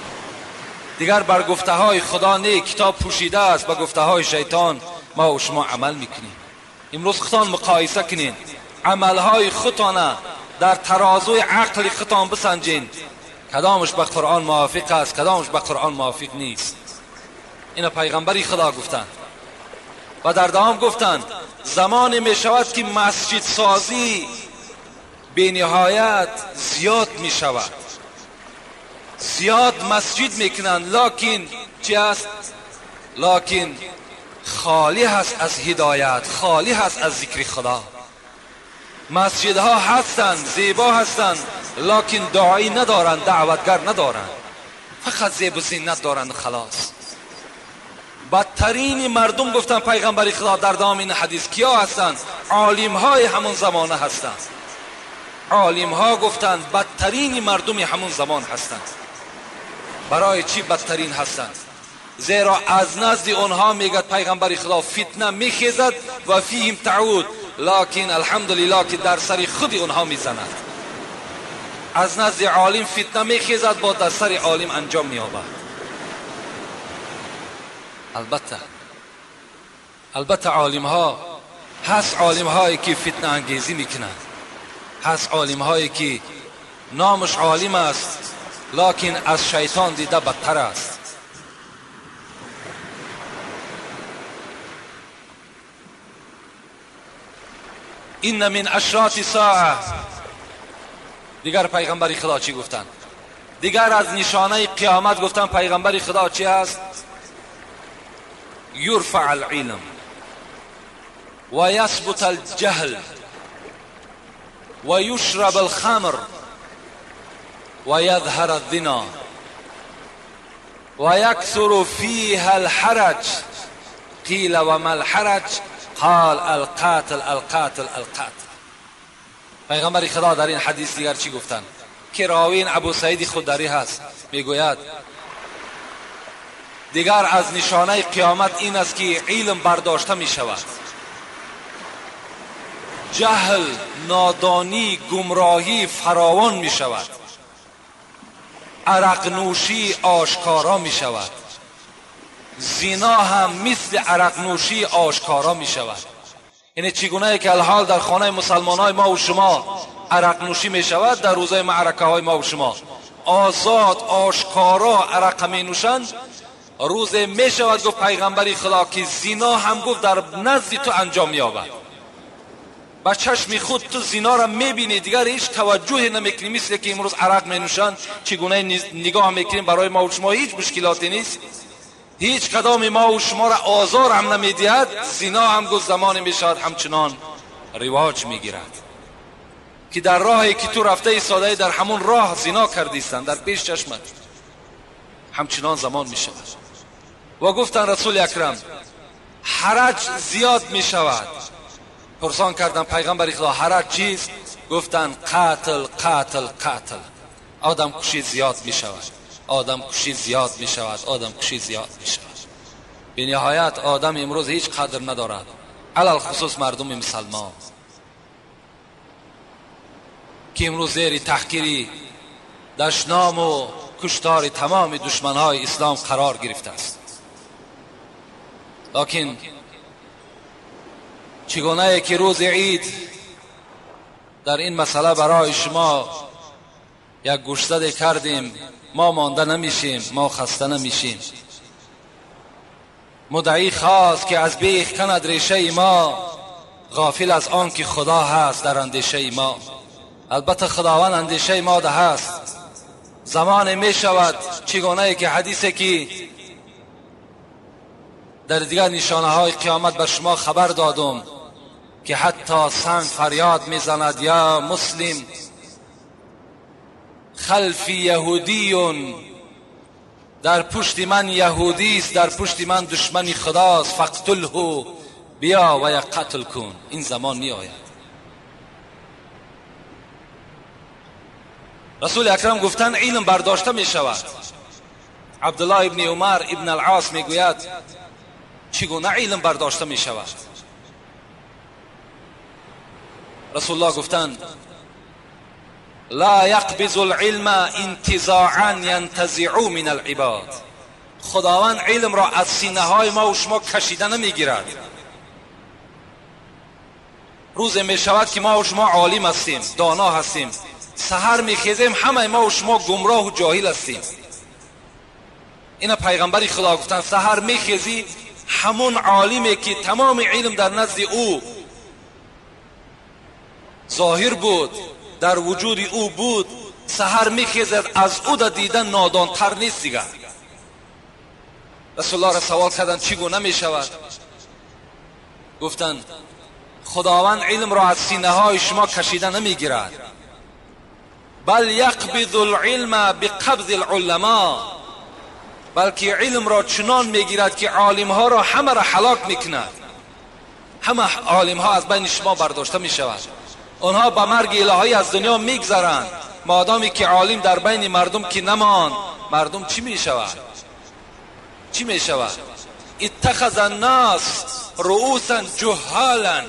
دیگر بر گفته های خدا نه، کتاب پوشیده است، با گفته های شیطان ما و شما عمل می کنیم. امروز خودتان مقایسه کنین، عمل های خودتان در ترازوی عقل خودتان بسنجین، کدامش به قرآن موافق است، کدامش به قرآن موافق نیست. این پیغمبری خدا گفتند. و در دوام گفتند زمان می شود که مسجد سازی بی نهایت زیاد می شود، زیاد مسجد میکنند لیکن چی است؟ لیکن خالی هست از هدایت، خالی هست از ذکر خدا. مسجدها هستند، زیبا هستند لیکن داعی ندارند، دعوتگر ندارند، فقط زیب و زینت دارند خلاص. بدترین مردم گفتن پیغمبر خدا در دام این حدیث کیا هستند؟ عالم های همون زمانه هستند. عالم ها گفتند بدترین مردم همون زمان هستند. برای چی بدترین هستند؟ زیرا از نزد آنها میگد پیغمبر خدا فتنه میخیزد و فیهم تعود، لیکن الحمدلله که در سر خود آنها میزند. از نزد عالم فتنه میخیزد با در سر عالم انجام مییابد. البته عالم ها هست، عالم هایی که فتنه انگیزی میکنند، هست عالم هایی که نامش عالم است لیکن از شیطان دیده بدتر است. این من اشراط ساعه. دیگر پیغمبر خدا چی گفتن؟ دیگر از نشانه قیامت گفتن پیغمبر خدا چی است؟ یرفع العلم و یثبت الجهل و یشرب الخمر و یظهر الزنا و یکثر فیها الحرج. قیل و ما الحرج؟ قال القاتل القاتل القاتل. پیغمبر خدا در این حدیث دیگر چی گفتن که راوی ابو سعید خدری هست؟ میگوید دیگر از نشانه قیامت این است که علم برداشته می شود، جهل، نادانی، گمراهی فراوان می شود، عرق نوشی آشکارا می شود، زنا هم مثل عرق نوشی آشکارا می شود. یعنی چگونه که الحال در خانه مسلمان های ما و شما عرق نوشی می شود، در روزهای معرکه های ما و شما آزاد آشکارا عرق می نوشند، روز می شود گفت پیغمبری خدا که زنا هم گفت در نزد تو انجام یابد. با چشم خود تو زنا را میبینی، دیگر هیچ توجه نمیکنی. مثل که امروز عرق می نوشند چگونه نگاه میکنیم برای ما و شما هیچ مشکلاتی نیست، هیچ کدام ما و شما را آزار هم نمیدهد. زنا هم گفت زمانی میشود همچنان رواج میگیرد که در راهی که تو رفته ایستاده در همون راه زنا کردیستند در پیش چشمت، همچنان زمان میشود. و گفتن رسول اکرم حرج زیاد میشود. پرسان کردن پیغمبر خدا حرج چیست؟ گفتن قاتل قاتل قاتل. آدم کشی زیاد میشود، آدم کشی زیاد میشود، آدم کشی زیاد میشود. به نهایت آدم امروز هیچ قدر ندارد، علل خصوص مردم مسلمان که امروز زیر تحقیری، دشنام و کشتار تمام دشمنهای اسلام قرار گرفته است. لیکن چگونه که روز عید در این مسئله برای شما یک گوشزده کردیم، ما مانده نمیشیم، ما خسته نمیشیم. مدعی خواست که از بیخ کند ریشه ما، غافل از آن که خدا هست در اندیشه ما. البته خداوند اندیشه ما ده هست. زمان می شود چگونه که حدیثی که در دیگر نشانه های قیامت بر شما خبر دادم که حتی سنگ فریاد میزند یا مسلم خلفی یهودیون، در پشت من یهودی است، در پشت من دشمن خداست، فقتله، بیا و یا قتل کن. این زمان می آید. رسول اکرم گفتن علم برداشته می شود. عبدالله ابن عمر ابن العاص می گوید چگونه علم برداشته می شود؟ رسول الله گفتند لا يقبض العلم انتزاعا ينتزع من العباد. خداوند علم را از سینه های ما و شما کشیده نمیگیرد. روز می شود که ما و شما عالم هستیم، دانا هستیم، سحر میخیزیم همه ما و شما گمراه و جاهل هستیم. اینا پیغمبری خدا گفتن سحر میخیزی، همون عالمی که تمام علم در نزد او ظاهر بود، در وجود او بود، سحر میخیزد، از او دیدن نادانتر نیست دیگر. رسول الله را سوال کردن چگونه میشود؟ گفتن خداوند علم را از سینه های شما کشیده نمیگیرد، بل یقبض العلم بقبض العلماء، بلکه علم را چنان میگیرد که عالم ها را همه را هلاک میکند. همه عالم ها از بین شما برداشته میشود، آنها به مرگ الهی از دنیا میگذرند. مادامی که عالم در بین مردم که نمان، مردم چی میشود؟ چی میشود؟ اتخذ الناس رؤوسا جهالا،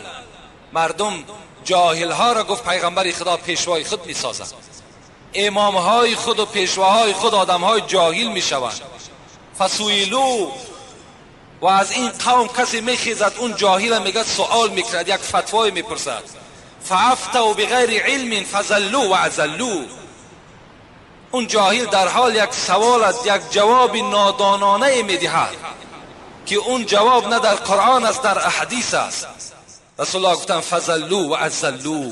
مردم جاهل ها را گفت پیغمبر خدا پیشوای خود میسازند. امام های خود و پیشواهای خود آدم های جاهل میشوند. فسویلو، و از این قوم کسی میخیزد اون جاهل میگه سوال میکرد، یک فتوای میپرسد، فافتوا بغیر علم فزلوا و ازلوا. اون جاهل در حال یک سوالت یک جواب نادانانه میدهد که اون جواب نه در قرآن است در احادیث است. رسول الله گفتن فزلوا و ازلوا.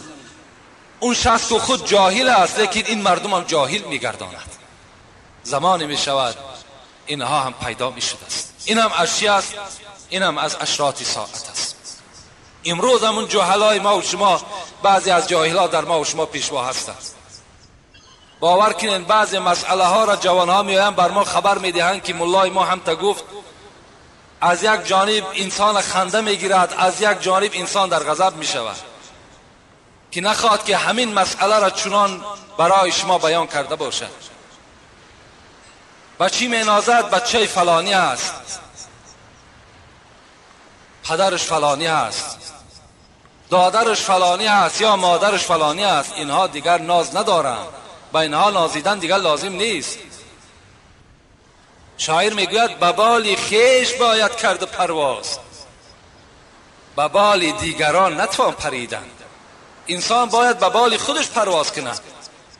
اون شخص که خود جاهل است لیکن این مردم هم جاهل میگرداند. زمانی می شود اینها هم پیدا می شده است. این هم اشیاء است، این هم از اشراط ساعت است. امروز همون جاهلای ما و شما، بعضی از جاهلا در ما و شما پیشوا هستند. باور کنین بعضی مسئله ها را جوانها میآیند بر ما خبر میدهند که مولای ما هم تا گفت. از یک جانب انسان خنده میگیرد، از یک جانب انسان در غضب میشود که نخواهد که همین مسئله را چنان برای شما بیان کرده باشد. بچی مینازد بچه فلانی است، پدرش فلانی است، دادرش فلانی است یا مادرش فلانی است. اینها دیگر ناز ندارند، با اینها نازیدن دیگر لازم نیست. شاعر میگوید به بال خویش باید کرد پرواز، به بال دیگران نتوان پریدن. انسان باید به بال خودش پرواز کند.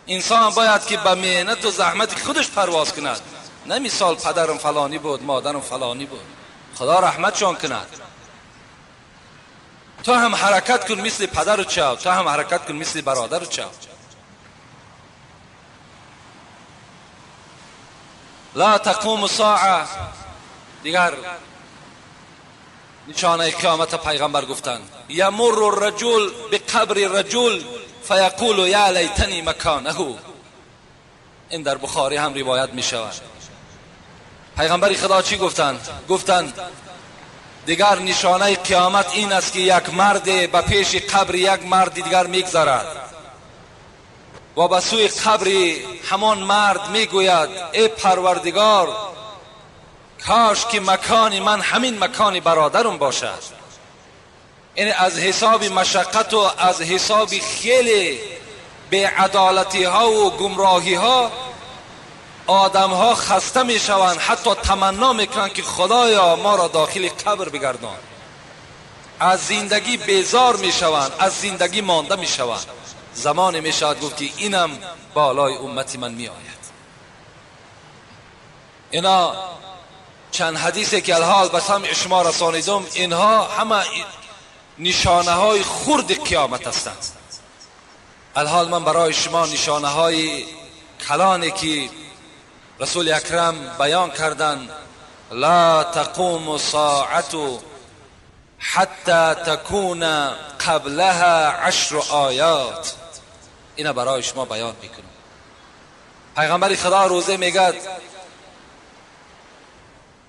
انسان باید که به محنت و زحمت خودش پرواز کند، نه مثال پدرم فلانی بود، مادرم فلانی بود، خدا رحمتشان کند. تو هم حرکت کن مثل پدر و چاو، تو هم حرکت کن مثل برادر و چاو. لا تقوم ساعه. دیگر نشانه قیامت پیغمبر گفتند یمر الرجل بقبر الرجل فیقول یا لیتنی مکانه. این در بخاری هم روایت می شود. پیغمبر خدا چی گفتند دیگر نشانه قیامت این است که یک مرد به پیش قبر یک مرد دیگر میگذرد و به سوی قبر همان مرد میگوید ای پروردگار، کاش که مکان من همین مکان برادرم باشد. این از حساب مشقت و از حساب خیلی بی‌عدالتی ها و گمراهی ها آدم ها خسته می شوند، حتی تمنا میکنند که خدایا ما را داخل قبر بگردان. از زندگی بیزار می شوند، از زندگی مانده می شوند. زمانی می شود گفت که اینم بالای امتی من می آید. اینا چند حدیثی که الحال به سمع شما رسانیدم، اینها همه نشانه های خرد قیامت هستند. الحال من برای شما نشانه های کلانی که رسول اکرم بیان کردند لا تقوم الساعة حتی تکون قبلها 10 آیات، اینا برای شما بیان میکنم. پیغمبر خدا روزه میگد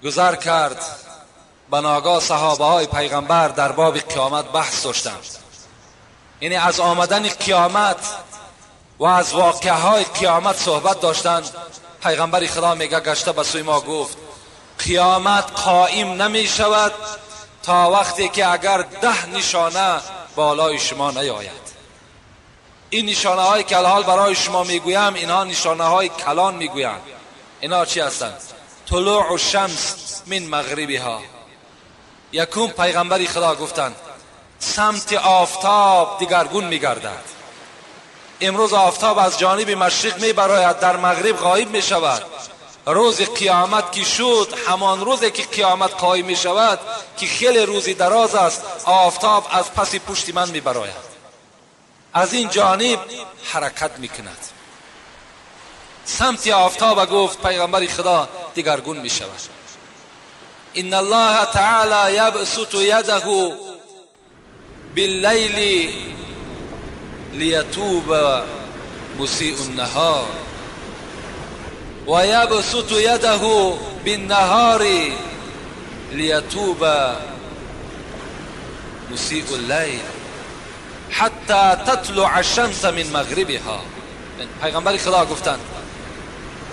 گذر کرد، به ناگاه صحابه های پیغمبر در باب قیامت بحث داشتند. یعنی از آمدن قیامت و از واقعه های قیامت صحبت داشتند. پیغمبر خدا میگه گشته به سوی ما گفت قیامت قائم نمی شود تا وقتی که اگر 10 نشانه بالای شما نیاید. این نشانه هایی که الحال برای شما میگویم اینها نشانه های کلان میگویند. اینا چی هستند؟ طلوع الشمس من مغربها. یکم پیغمبر خدا گفتند سمت آفتاب دیگرگون میگردد. امروز آفتاب از جانب مشرق میبراید، در مغرب غایب میشود. روز قیامت که شد، همان روزی که قیامت قائم میشود که خیلی روزی دراز است، آفتاب از پس پشت من میبراید، از این جانب حرکت میکند. سمت آفتاب گفت پیغمبر خدا دیگرگون میشود. ان الله تعالی یبسط یده باللیل لیتوب مسیء النهار و یبسط یده بالنهار لیتوب مسیء اللیل حتی تطلع الشمس من مغربها. پیغمبر خدا گفتند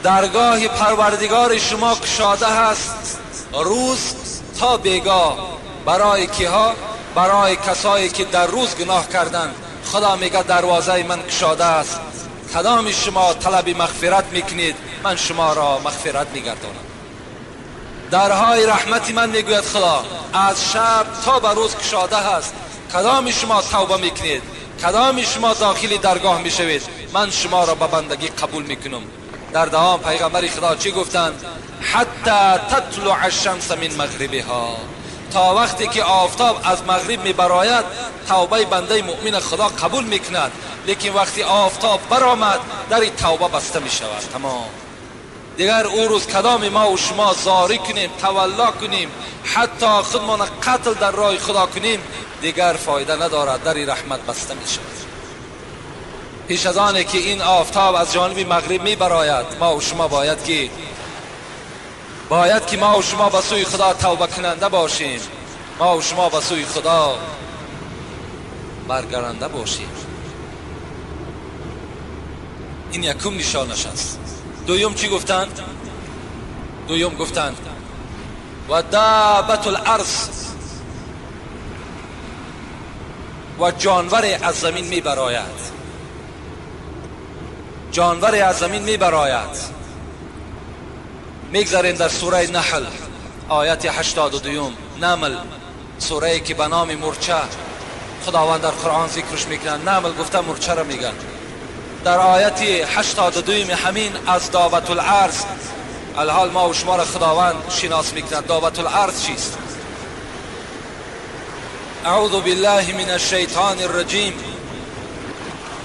درگاه پروردگار شما گشاده است روز تا بیگاه. برای کیها؟ برای کسایی که در روز گناه کردند. خدا میگه دروازه من گشاده است، کدام شما طلب مغفرت میکنید من شما را مغفرت میگردانم. درهای رحمت من میگوید خدا از شب تا به روز گشاده است، کدام شما توبه میکنید، کدام شما داخل درگاه میشوید من شما را به بندگی قبول میکنم. در دوام پیغمبر خدا چی گفتند؟ حتی تطلع الشمس من مغربها، تا وقتی که آفتاب از مغرب میبراید توبه بنده مؤمن خدا قبول میکند، لیکن وقتی آفتاب برآمد در توبه بسته میشود. تمام. دیگر او روز کدام ما و شما زاری کنیم، تولا کنیم، حتی خودمان قتل در راه خدا کنیم، دیگر فایده ندارد، در رحمت بسته میشود. پیش از آنه که این آفتاب از جانب مغرب میبراید، ما و شما باید که ما و شما به سوی خدا توبه کننده باشیم، ما و شما به سوی خدا برگردنده باشیم. این یکم نشانش است. دویم چی گفتند؟ دویم گفتند و دابت الارض، و جانور از زمین میبراید، جانور از زمین میبراید. میگذاریم در سوره نحل آیت 82. نمل، سوره که به نام مرچه خداوند در قرآن ذکرش میکنن. نمل گفته مرچه را میگن. در آیت 82 همین از دابت الارض، الحال ما و شما را خداوند شناس میکند. دابت الارض چیست؟ اعوذ بالله من الشیطان الرجیم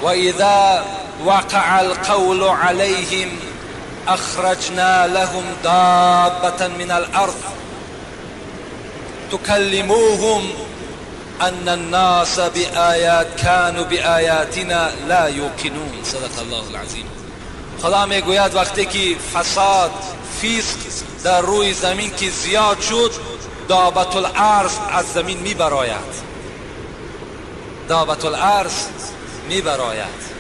و اذا وقع القول عليهم اخرجنا لهم دابة من الارض تكلموهم ان الناس كانوا بآیاتنا لا یوقنون. صدق الله العظیم. خدا میگوید وقتی که فساد فسق در روی زمین که زیاد شد، دابت الارض از زمین میبراید، دابت الارض میبراید.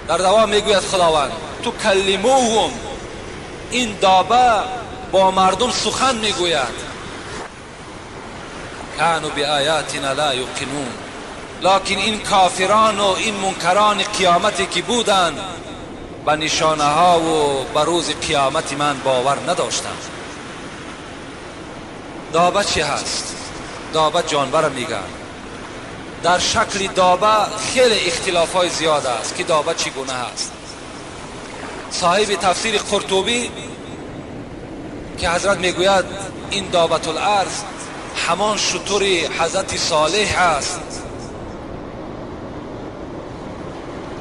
در دوام میگوید خداوند تکلموهم، این دابه با مردم سخن میگوید. کانوا بآیاتنا لا یوقنون، لکن این کافران و این منکران قیامتی که بودند به نشانه ها و به روز قیامت من باور نداشتند. دابه چی هست؟ دابه جانور میگن. در شکل دابه خیلی اختلاف های زیاد است که دابه چگونه هست. صاحب تفسیر قرطبی که حضرت میگوید این دابت الارض همان شتر حضرت صالح است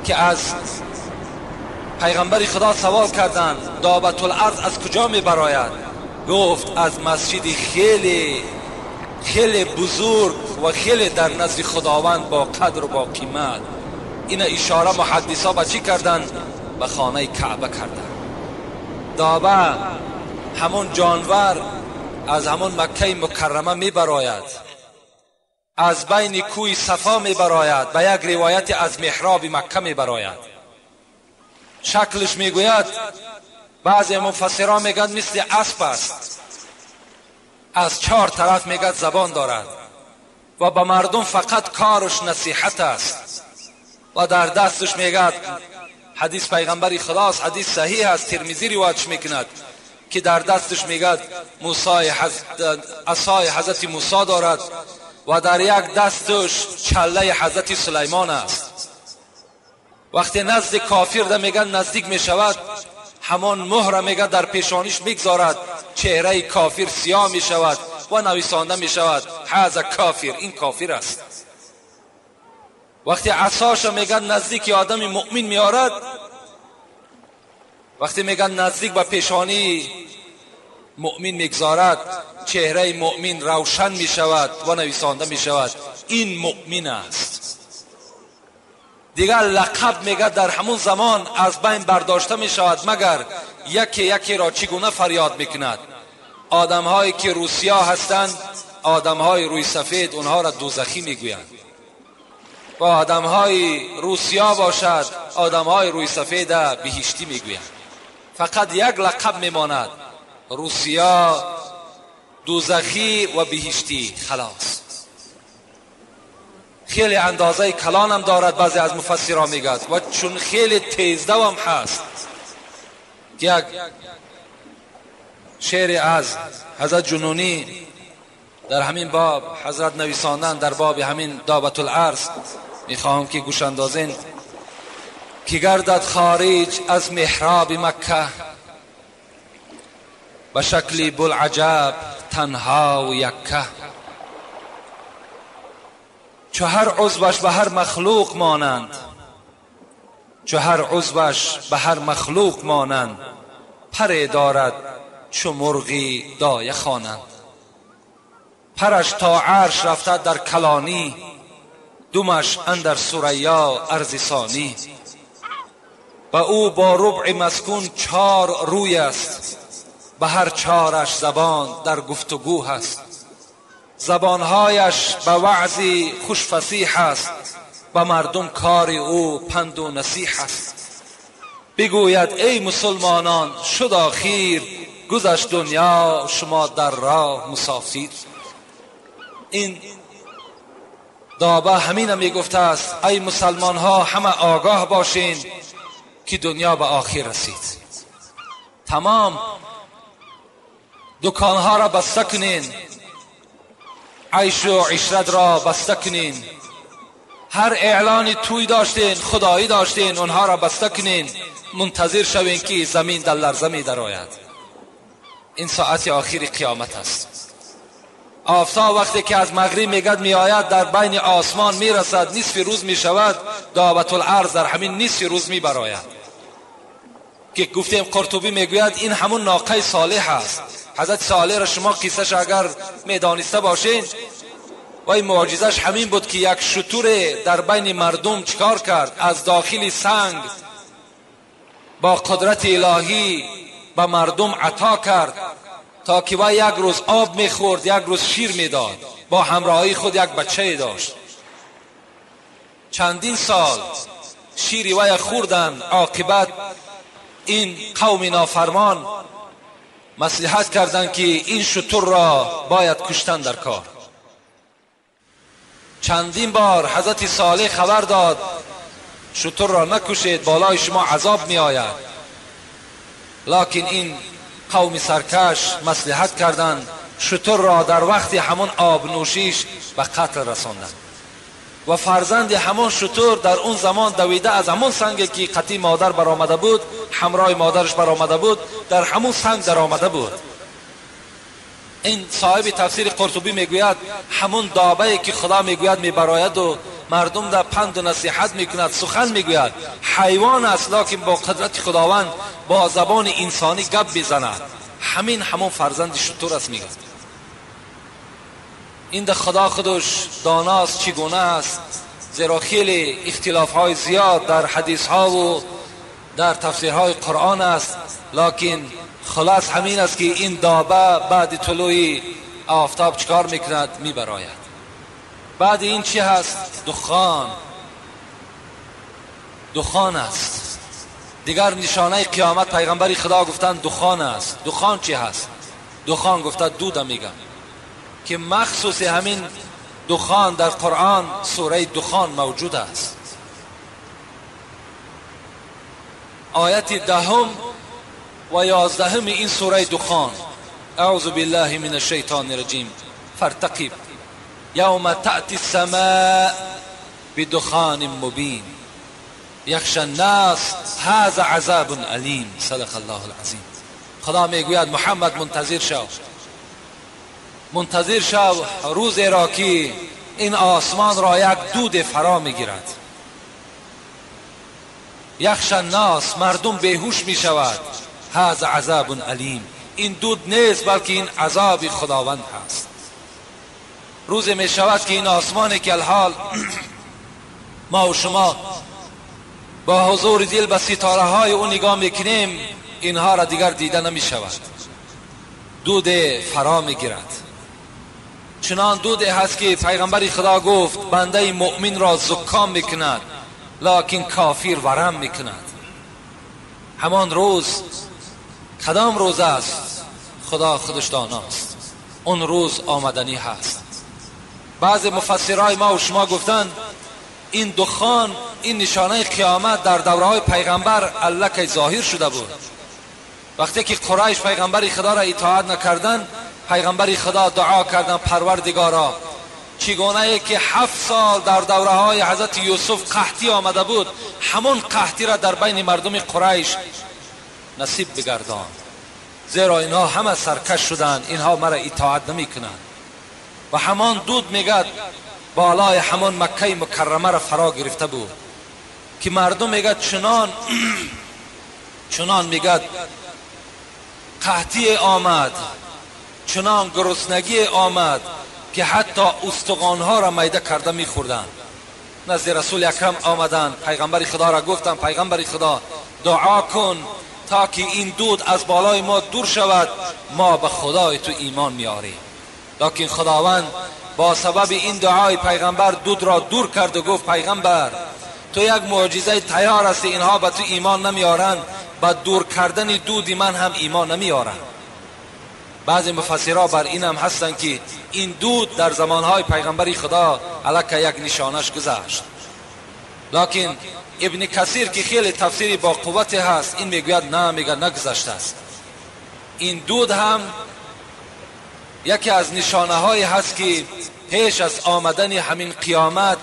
که از پیغمبر خدا سوال کردند دابت الارض از کجا میبراید؟ گفت از مسجد خیلی بزرگ و خیلی در نزد خداوند با قدر و با قیمت. این اشاره محدثا به چی کردن؟ به خانه کعبه کردن. دابه همون جانور از همون مکه مکرمه میبراید، از بین کوی صفا میبراید، به یک روایت از محراب مکه میبراید. شکلش میگوید بعضی مفسران میگن مثل اسب است، از 4 طرف میگه زبان دارد و به مردم فقط کارش نصیحت است و در دستش میگه، حدیث پیغمبری خداست، حدیث صحیح است، ترمذی روایتش میکند که در دستش میگه عصای حضرت موسی دارد و در یک دستش چله حضرت سلیمان است. وقتی نزد کافر ده میگن نزدیک میشود، همان مهر میگه در پیشانیش میگذارد، چهره کافر سیاه میشود و نویسانده میشود هذا کافر، این کافر است. وقتی عصاش میگن نزدیک آدم مؤمن میارد، وقتی میگن نزدیک به پیشانی مؤمن میگذارد، چهره مؤمن روشن میشود و نویسانده میشود این مؤمن است. دیگر لقب میگه در همون زمان از بین برداشته میشود، مگر یکی یکی را چگونه فریاد میکند. آدم هایی که روسیا هستند، آدم های روی سفید، اونها را دوزخی میگویند. و آدم های روسیا باشد، آدم های روی سفید بهشتی میگویند. فقط یک لقب میماند، روسیا، دوزخی و بهشتی، خلاص. خیلی اندازه کلان هم دارد، بعضی از مفسران میگوید و چون خیلی تیزدو هم هست. یک شعر از حضرت جنونی در همین باب حضرت نویساندن، در باب همین دابت الارض، میخواهم که گوش اندازین که گردد خارج از محراب مکه، به شکلی بوالعجب تنها و یکه. چو هر عضوش به هر مخلوق مانند، چو هر عضوش به هر مخلوق مانند، پر دارد چو مرغی دایه خوانند. پرش تا عرش رفته در کلانی، دمش اندر ثریا ارض ثانی. و او با ربع مسکون 4 روی است، به هر 4ش زبان در گفتگو هست. زبانهایش به وعظی خوش فصیح است، به مردم کار او پند و نصیح است. بگوید ای مسلمانان شد آخیر، گذشت دنیا شما در راه مسافر. این دابه همین می گفته است ای مسلمان ها همه آگاه باشین که دنیا به آخر رسید. تمام دکانها را بسته کنین، عیش و عشرت را بسته کنین، هر اعلان توی داشتین خدایی داشتین اونها را بسته کنین، منتظر شوین که زمین در لرزه می درآید. این ساعت آخر قیامت است. آفتاب وقتی که از مغرب میگد می آید در بین آسمان می رسد، نصف روز می شود، دابت الارض در همین نصف روز می براید. که گفتیم قرطبی میگوید این همون ناقه صالح است. حضرت صالح را شما قصهش اگر میدانسته باشین، و این معجزش همین بود که یک شتر در بین مردم چکار کرد، از داخل سنگ با قدرت الهی به مردم عطا کرد تا که وی یک روز آب میخورد، یک روز شیر میداد، با همراهی خود یک بچه داشت. چندین سال شیر وی خوردن، عاقبت این قوم نافرمان مصلحت کردند که این شتر را باید کشتن در کار. چندین بار حضرت صالح خبر داد شتر را نکشید، بالای شما عذاب می آید. لکن این قوم سرکش مصلحت کردند شتر را در وقت همون آب نوشیش به قتل رساندند. و فرزند همون شتر در اون زمان دویده از همون سنگی که قطعی مادر برآمده بود، همراه مادرش برآمده بود، در همون سنگ در آمده بود. این صاحب تفسیر قرطبی میگوید همون دابه‌ای که خدا میگوید میبراید و مردم در پند و نصیحت میکند، سخن میگوید، حیوان است لکن با قدرت خداوند با زبان انسانی گپ میزند. همون فرزند شتر است میگه. این در خدا خودش داناست چگونه است، زیرا خیلی اختلاف های زیاد در حدیث ها و در تفسیر های قرآن است. لکن خلاص همین است که این دابه بعد طلوع آفتاب چکار میکند؟ میبراید. بعد این چی هست؟ دخان است. دیگر نشانه قیامت پیغمبر خدا گفتند دخان است. دخان چی هست؟ دخان گفته دود میگن که مخصوص همین دخان در قرآن سوره دخان موجود است. آیت 10 و 11 این سوره دخان: اعوذ بالله من الشیطان الرجیم فارتقب یوم تأتی السماء بدخان مبین یخشی الناس هذا عذاب علیم. صدق الله العظیم. خدا میگوید محمد منتظر شو روزی را که این آسمان را یک دود فرا میگیرد. یخشی الناس، مردم بیهوش میشود. هذا عذاب علیم، این دود نیست بلکه این عذاب خداوند هست. روز می شود که این آسمانی که الحال ما و شما با حضور دل به ستاره های اون نگاه میکنیم، اینها را دیگر دیده نمی شود. دود فرا میگیرد. چنان دود هست که پیغمبر خدا گفت بنده مؤمن را زکام میکند لکن کافر ورم میکند. همان روز کدام روز است؟ خدا خودش داناست. اون روز آمدنی هست. بعض مفسرای ما و شما گفتن این دخان، این نشانه قیامت در دوره‌های پیغمبر الکی ظاهر شده بود. وقتی که قریش پیغمبر خدا را اطاعت نکردند، پیغمبر خدا دعا کردند پروردگارا چگونه که 7 سال در دوره‌های حضرت یوسف قحطی آمده بود، همون قحطی را در بین مردم قریش نصیب بگردان. زیرا اینها همه سرکش شدند، اینها مرا اطاعت نمی کنند. و همان دود میگد بالای همان مکه مکرمه را فرا گرفته بود که مردم میگد چنان میگد قحطی آمد، چنان گرسنگی آمد که حتی استخوانها را میده کرده میخوردند. نزد رسول اکرم آمدند، پیغمبر خدا را گفتند پیغمبر خدا دعا کن تا که این دود از بالای ما دور شود، ما به خدای تو ایمان میاریم. لیکن خداوند با سبب این دعای پیغمبر دود را دور کرد و گفت پیغمبر تو یک معجزه تیار است، اینها به تو ایمان نمیارند، با دور کردن دود من هم ایمان نمیارند. بعضی مفسرها بر این هم هستند که این دود در زمانهای پیغمبری خدا الک یک نشانش گذشت. لیکن ابن کثیر که خیلی تفسیری با قوت هست این میگوید نه، میگه نگذشته است. این دود هم یکی از نشانه های هست که پیش از آمدن همین قیامت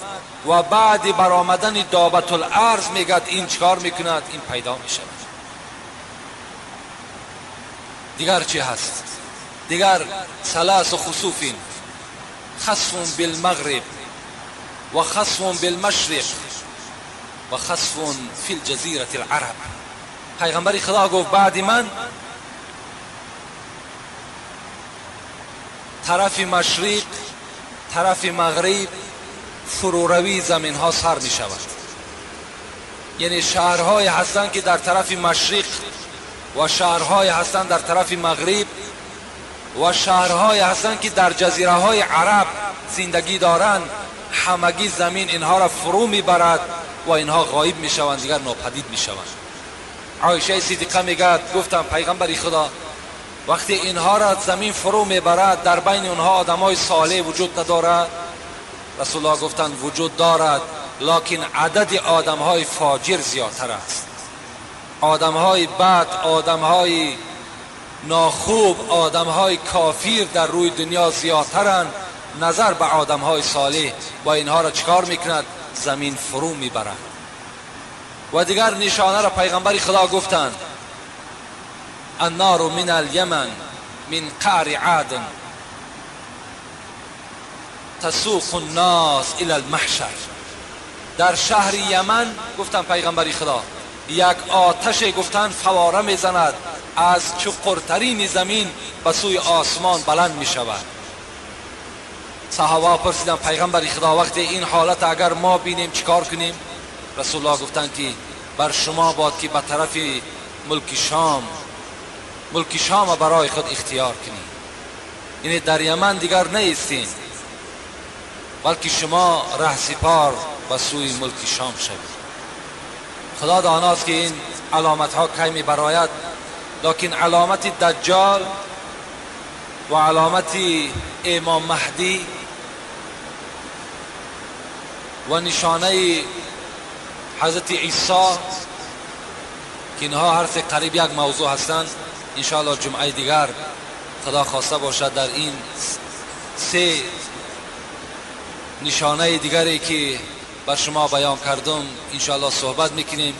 و بعد بر آمدن دابت الارض میگد این چکار میکند، این پیدا میشه. دیگر چی هست؟ دیگر ثلاث خسوفین، خسف بالمغرب و خسف بالمشرق و خسف فی الجزیره العرب. پیغمبر خدا گفت بعد من طرف مشرق طرف مغرب فروروی زمین ها سر می شود. یعنی شهرهای هستند که در طرف مشرق و شهرهای هستند در طرف مغرب و شهرهای هستند که در جزیره های عرب زندگی دارند. همگی زمین اینها را فرو می برد و اینها غایب می شوند، دیگر ناپدید می شوند. عایشه صدیقه میگه گفتم پیغمبر خدا وقتی اینها را زمین فرو میبرد در بین اونها آدمای صالح وجود ندارد؟ رسول الله گفتند وجود دارد، لکن عدد آدمهای فاجر زیادتر است. آدمهای بد، آدمهای ناخوب، آدمهای کافر در روی دنیا زیادترند نظر به آدمهای صالح. با اینها را چکار میکند؟ زمین فرو میبرد. و دیگر نشانه را پیغمبر خدا گفتند النار من الیمن من قعر عاد تسوق الناس الى المحشر. در شهر یمن گفتن پیغمبر خدا یک آتش گفتن فواره میزند از چقرترین زمین به سوی آسمان بلند می شود. صحابه پرسیدن پیغمبر خدا وقتی این حالت اگر ما بینیم چیکار کنیم؟ رسول الله گفتند که بر شما باد که به طرف ملک شام برای خود اختیار کنید. یعنی در یمن دیگر نیستین بلکه شما رهسپار به سوی ملک شام شوید. خدا داناست که این علامت ها کی می براید، لیکن علامت دجال و علامت امام مهدی و نشانه حضرت عیسی که اینها هر سه قریب یک موضوع هستند، انشاءالله جمعه دیگر خدا خواسته باشد در این سه نشانه دیگری که بر شما بیان کردم انشاءالله صحبت میکنیم.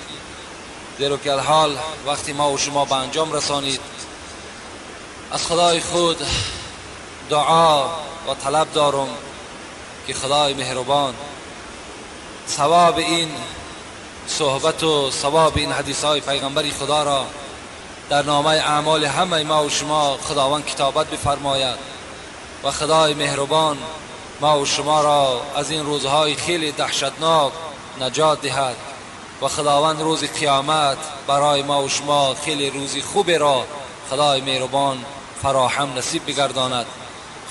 زیرا که الحال وقتی ما و شما به انجام رسانید، از خدای خود دعا و طلب دارم که خدای مهربان ثواب این صحبت و ثواب این حدیث های پیغمبر خدا را در نامه اعمال همه ما و شما خداوند کتابت بفرماید و خدای مهربان ما و شما را از این روزهای خیلی دهشتناک نجات دهد و خداوند روز قیامت برای ما و شما خیلی روزی خوب را خدای مهربان فراهم نصیب بگرداند.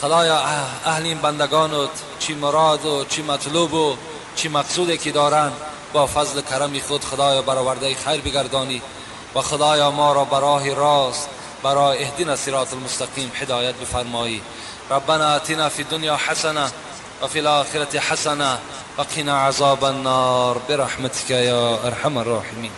خدایا اهل این بندگانت چی مراد و چی مطلوب و چی مقصودی که دارند با فضل کرم خود خدایا برآورده خیر بگردانی و خدایا ما را برای راست برای اهدنا الصراط المستقیم هدایت بفرمایی. ربنا آتنا فی الدنیا حسنه و فی الآخرة حسنه و قنا عذاب النار برحمتك یا ارحم الراحمین.